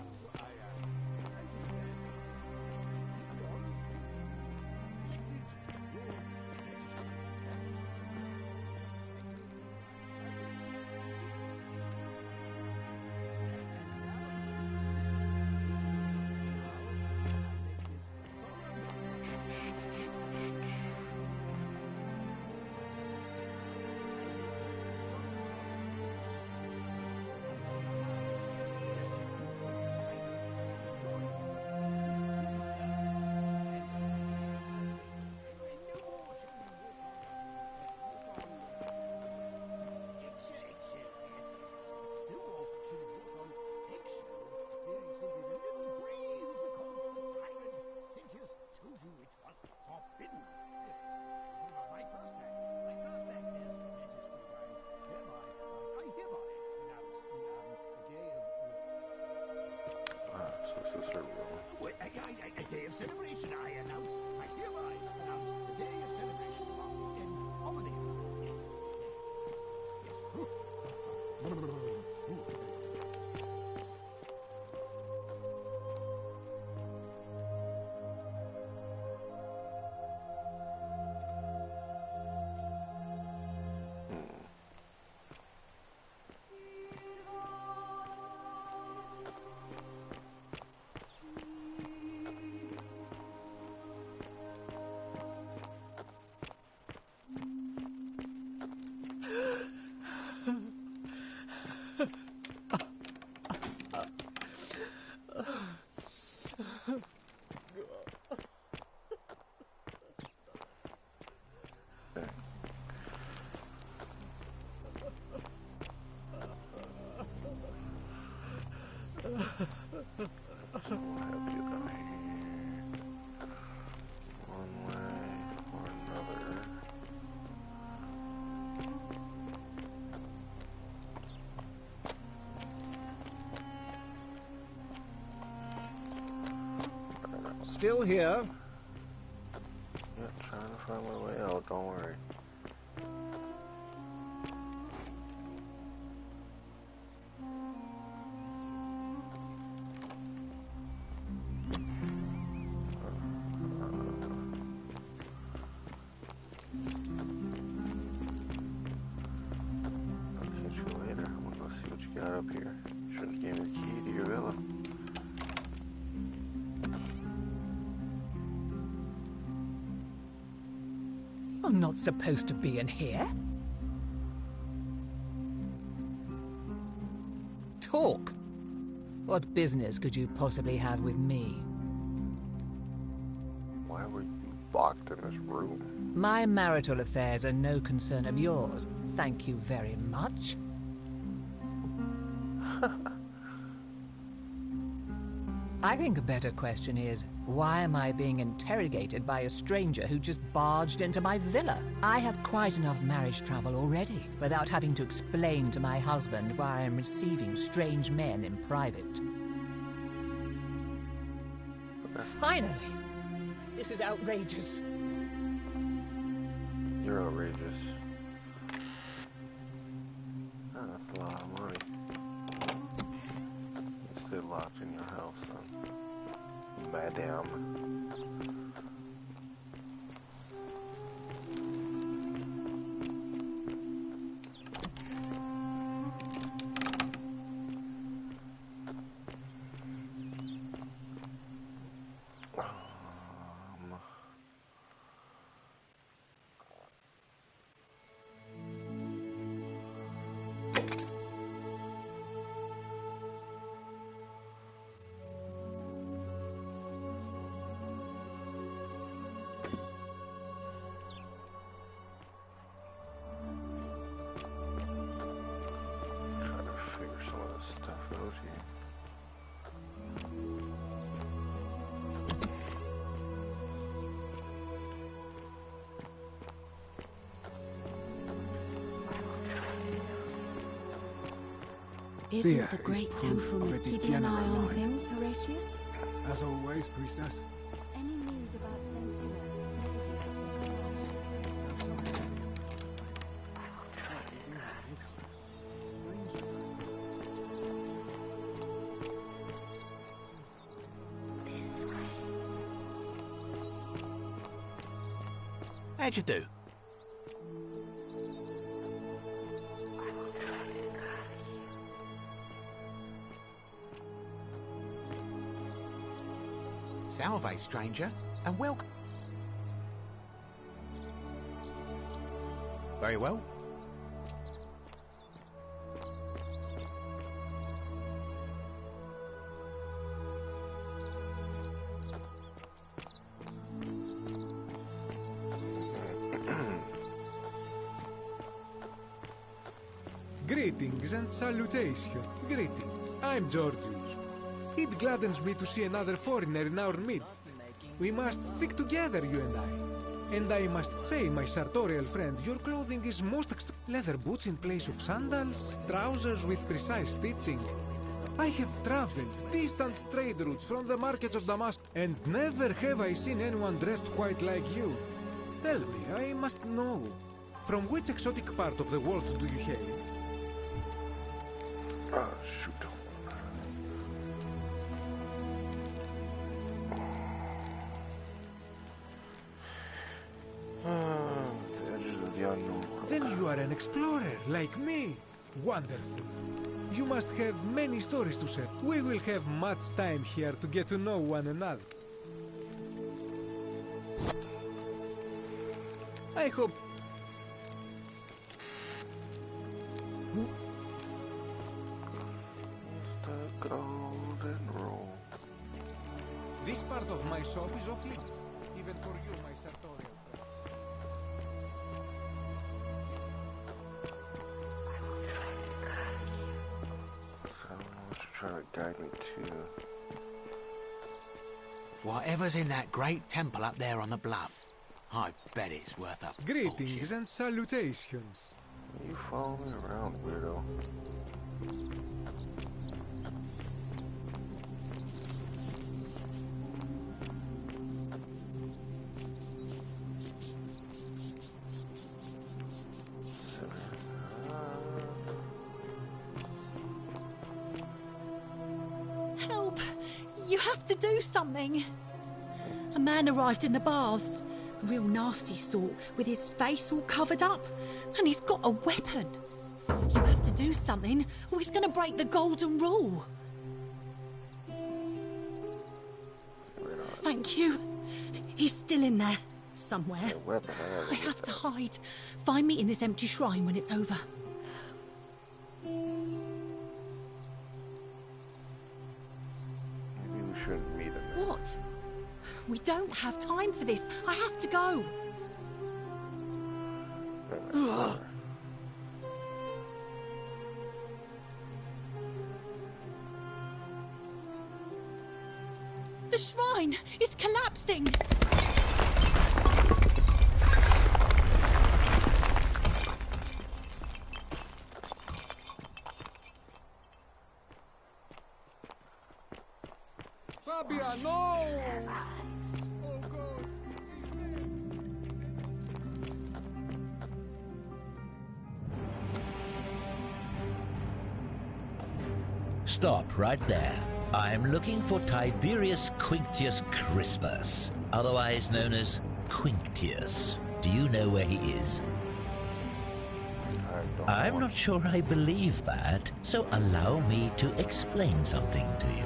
So we'll have you down here. One way or another. Still here? Yeah, trying to find my way out, don't worry. I'm not supposed to be in here. Talk. What business could you possibly have with me? Why were you locked in this room? My marital affairs are no concern of yours. Thank you very much. I think a better question is, why am I being interrogated by a stranger who just barged into my villa? I have quite enough marriage trouble already, without having to explain to my husband why I am receiving strange men in private. Finally! This is outrageous. You're outrageous. That's a lot of money. You stay locked in your house, madam. Isn't the great temple keeping an eye on things, Horatius? As always, priestess. Any news about Centilla? How'd you do? Salve, stranger, and welcome. Very well. Greetings and salutations. Greetings. I'm Georgius. It gladdens me to see another foreigner in our midst. We must stick together, you and I. And I must say, my sartorial friend, your clothing is most leather boots in place of sandals, trousers with precise stitching. I have traveled distant trade routes from the markets of Damascus, and never have I seen anyone dressed quite like you. Tell me, I must know, from which exotic part of the world do you hail? Shoot. Then you are an explorer, like me. Wonderful. You must have many stories to share. We will have much time here to get to know one another. I hope... The golden rule. This part of my shop is off limits, even for you, my sartorial friend. So I don't know what you're trying to guide me to. Whatever's in that great temple up there on the bluff, I bet it's worth a Greetings fortune. and salutations. You follow me around, weirdo. Help! You have to do something. A man arrived in the baths. A real nasty sort, with his face all covered up. And he's got a weapon. You have to do something, or he's going to break the golden rule. Thank you. He's still in there, somewhere. I have to hide. Find me in this empty shrine when it's over. Maybe we shouldn't meet him. What? We don't have time for this. I have to go. Ugh. The shrine is collapsing. Fabia, no! Oh God. Stop right there. I'm looking for Tiberius Quinctius Crispus, otherwise known as Quinctius. Do you know where he is? I'm not sure I believe that, so allow me to explain something to you.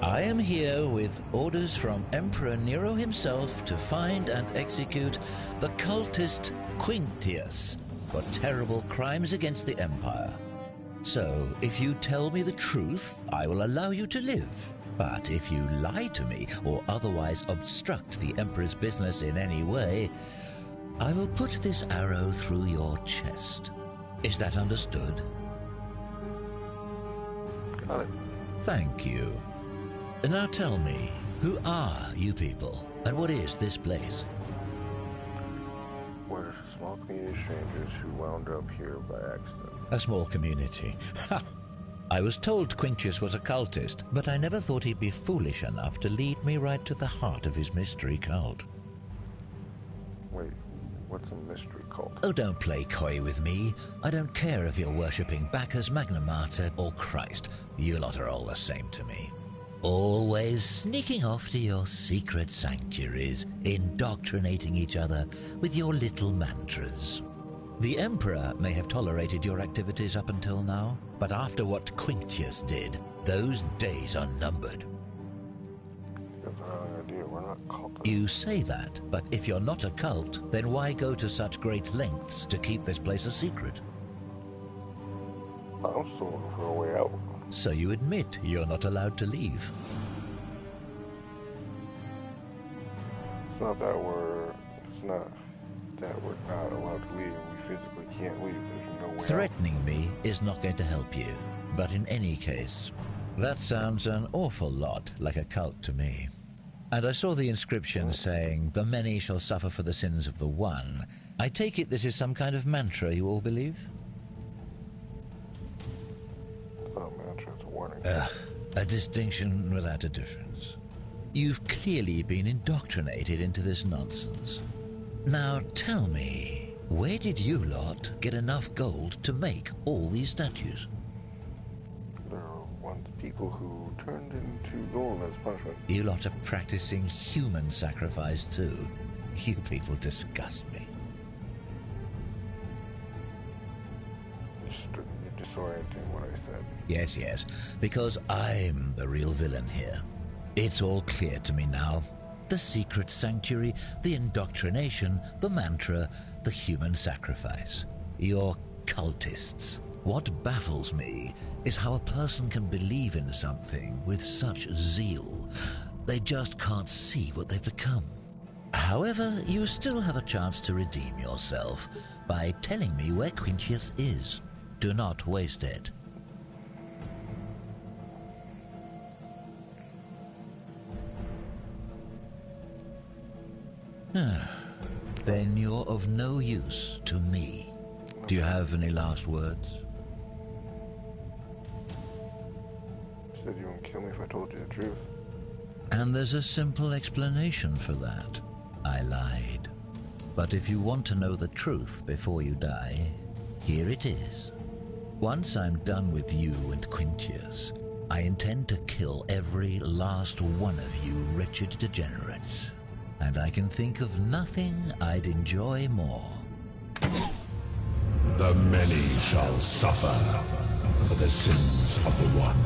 I am here with orders from Emperor Nero himself to find and execute the cultist Quinctius for terrible crimes against the Empire. So, if you tell me the truth, I will allow you to live. But if you lie to me or otherwise obstruct the Emperor's business in any way, I will put this arrow through your chest. Is that understood? Got it. Thank you. Now tell me, who are you people, and what is this place? We're a small community of strangers who wound up here by accident. A small community. Ha! I was told Quinctius was a cultist, but I never thought he'd be foolish enough to lead me right to the heart of his mystery cult. Wait, what's a mystery cult? Oh, don't play coy with me. I don't care if you're worshipping Bacchus, Magna Mater, or Christ. You lot are all the same to me. Always sneaking off to your secret sanctuaries, indoctrinating each other with your little mantras. The Emperor may have tolerated your activities up until now, but after what Quinctius did, those days are numbered. That's the wrong idea. We're not cultists. You say that, but if you're not a cult, then why go to such great lengths to keep this place a secret? I'm still looking for a way out. So you admit you're not allowed to leave. It's not that we're not allowed to leave. We physically can't leave. There's no way Threatening me is not going to help you. But in any case, that sounds an awful lot like a cult to me. And I saw the inscription saying, "The many shall suffer for the sins of the one." I take it this is some kind of mantra you all believe? A distinction without a difference. You've clearly been indoctrinated into this nonsense. Now tell me, where did you lot get enough gold to make all these statues? There are once people who turned into gold as punishment. You lot are practicing human sacrifice too. You people disgust me. You're disorienting what I said. Yes, because I'm the real villain here. It's all clear to me now. The secret sanctuary, the indoctrination, the mantra, the human sacrifice. You're cultists. What baffles me is how a person can believe in something with such zeal. They just can't see what they've become. However, you still have a chance to redeem yourself by telling me where Quinctius is. Do not waste it. Then you're of no use to me. Do you have any last words? You said you wouldn't kill me if I told you the truth. And there's a simple explanation for that. I lied. But if you want to know the truth before you die, here it is. Once I'm done with you and Quintius, I intend to kill every last one of you wretched degenerates. And I can think of nothing I'd enjoy more. The many shall suffer for the sins of the one.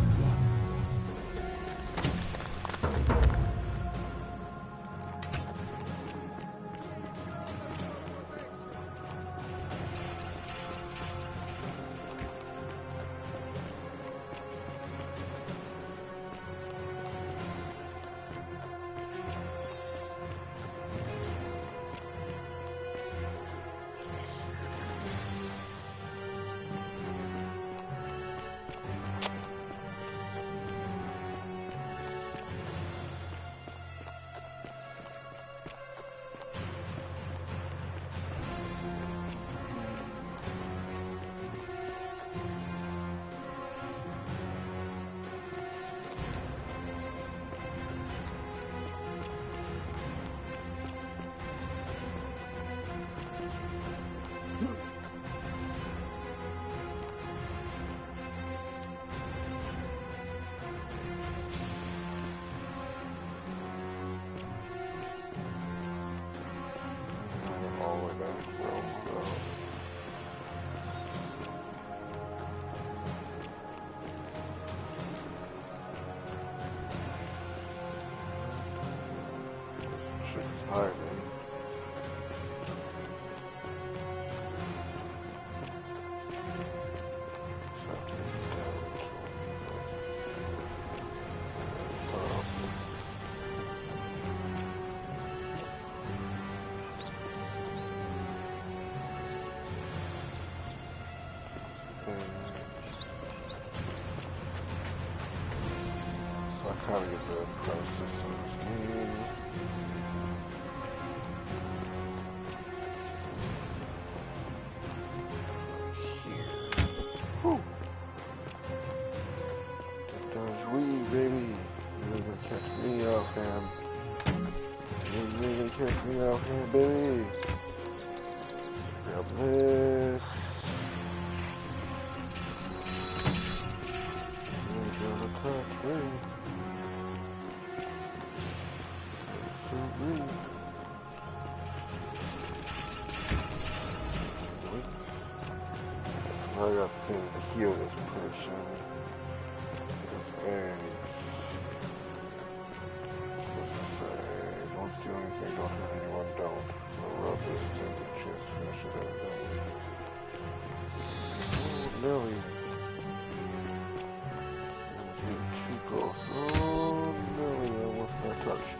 How to get the process on this game. Here. Woo! There's weed, baby. You're gonna catch me off hand. You're gonna catch me off hand, baby. Grab this. You're gonna touch me. I got things to heal this person. This eggs. Don't steal anything, don't hurt anyone, don't. I'll rub this into the chest, finish it out. Oh, Lily. Too close. Oh, Lily, I almost got touched.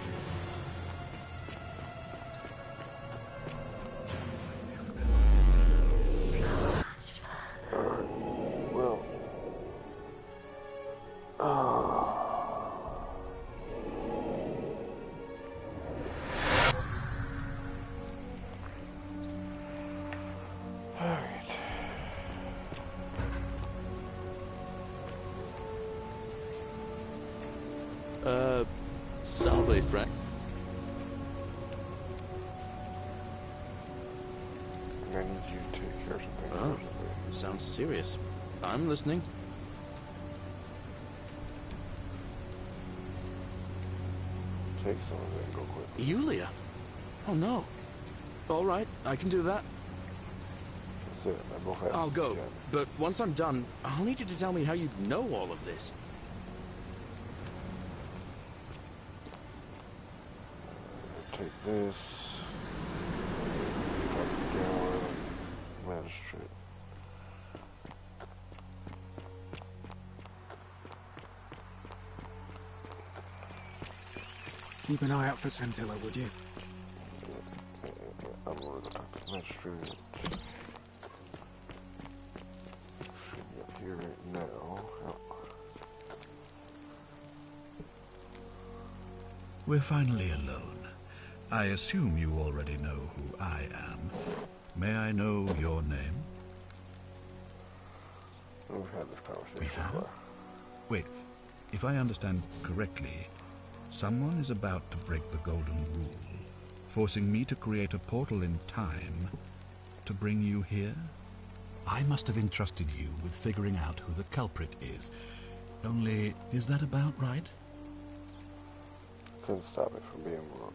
Salve, Frank. I need you to take care of something. Oh, sounds serious. I'm listening. Take some of it and go quick. Yulia? Oh no. All right, I can do that. That's it. I both have I'll go, but once I'm done, I'll need you to tell me how you know all of this. Take this. Magistrate. Keep an eye out for Scintilla, would you? I'm going to talk to the magistrate. Should be up here right now. Oh. We're finally alone. I assume you already know who I am. May I know your name? We've had this conversation We have? before. Wait, if I understand correctly, someone is about to break the Golden Rule, forcing me to create a portal in time to bring you here? I must have entrusted you with figuring out who the culprit is. Only, is that about right? Couldn't stop it from being broken.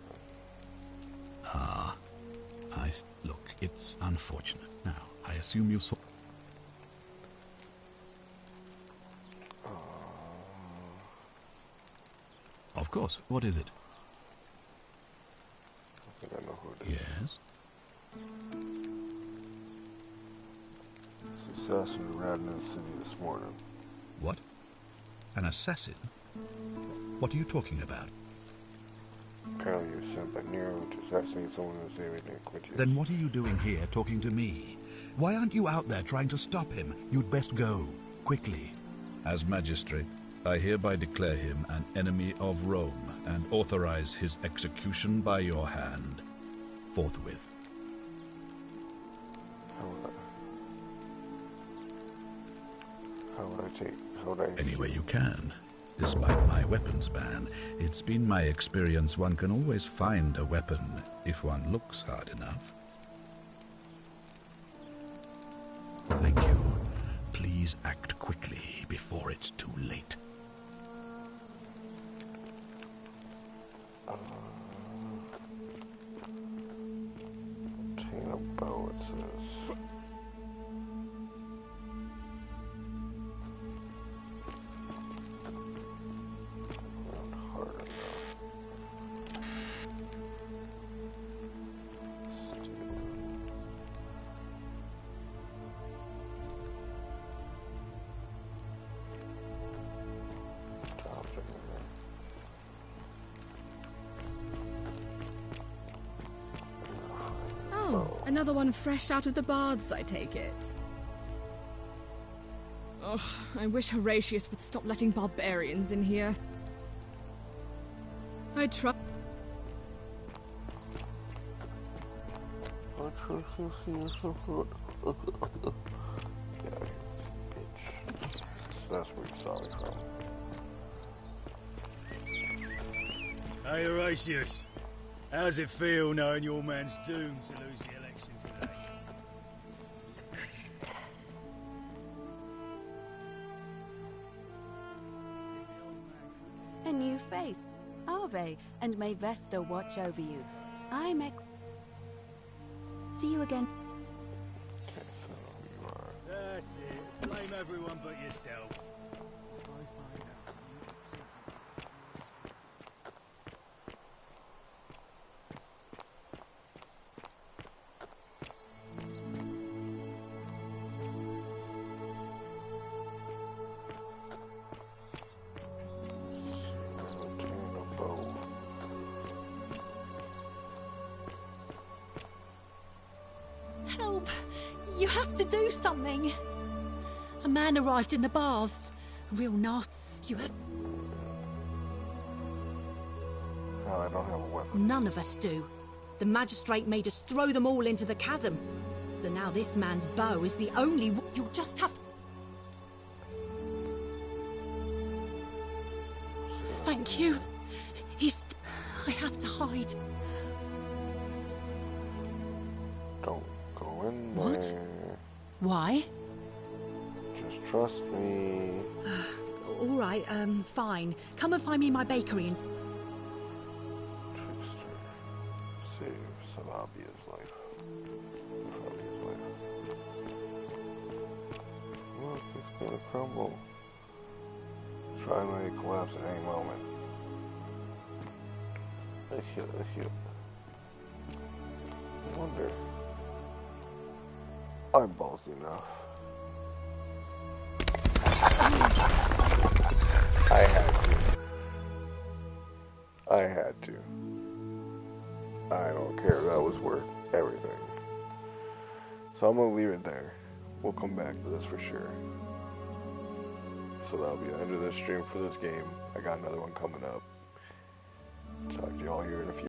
Ah, look, it's unfortunate. Now, I assume you saw... Of course. What is it? I think I know who it is. Yes? This assassin arrived in the city this morning. What? An assassin? What are you talking about? Apparently you were sent by Nero to assassinate someone in the same named Quintius. Then what are you doing here talking to me? Why aren't you out there trying to stop him? You'd best go. Quickly. As magistrate, I hereby declare him an enemy of Rome and authorize his execution by your hand. Forthwith. How would I Any way you can. Despite my weapons ban, it's been my experience one can always find a weapon if one looks hard enough. Thank you. Please act quickly before it's too late. Obtain a bow, it says. Another one fresh out of the baths, I take it. Ugh, I wish Horatius would stop letting barbarians in here. I try. That's where you saw me from. Hey, Horatius. How's it feel knowing your man's doomed to lose the election today? A new face. Ave, and may Vesta watch over you. I'm See you again. That's it. Blame everyone but yourself. Help! You have to do something! A man arrived in the baths. Real nasty. You have... No, I don't have a weapon. None of us do. The magistrate made us throw them all into the chasm. So now this man's bow is the only one. You'll just have to... Thank you. I have to hide. Don't go in there. What? Why? Just trust me. All right, fine. Come and find me in my bakery and... Trickster. Save Salabia's life. Salabia's life. Look, it's gonna crumble. Try and let it collapse at any moment. I wonder. I'm ballsy enough. I had to. I don't care. That was worth everything. So I'm gonna leave it there. We'll come back to this for sure. So that'll be the end of this stream for this game. I got another one coming up. Talk to y'all here in a few.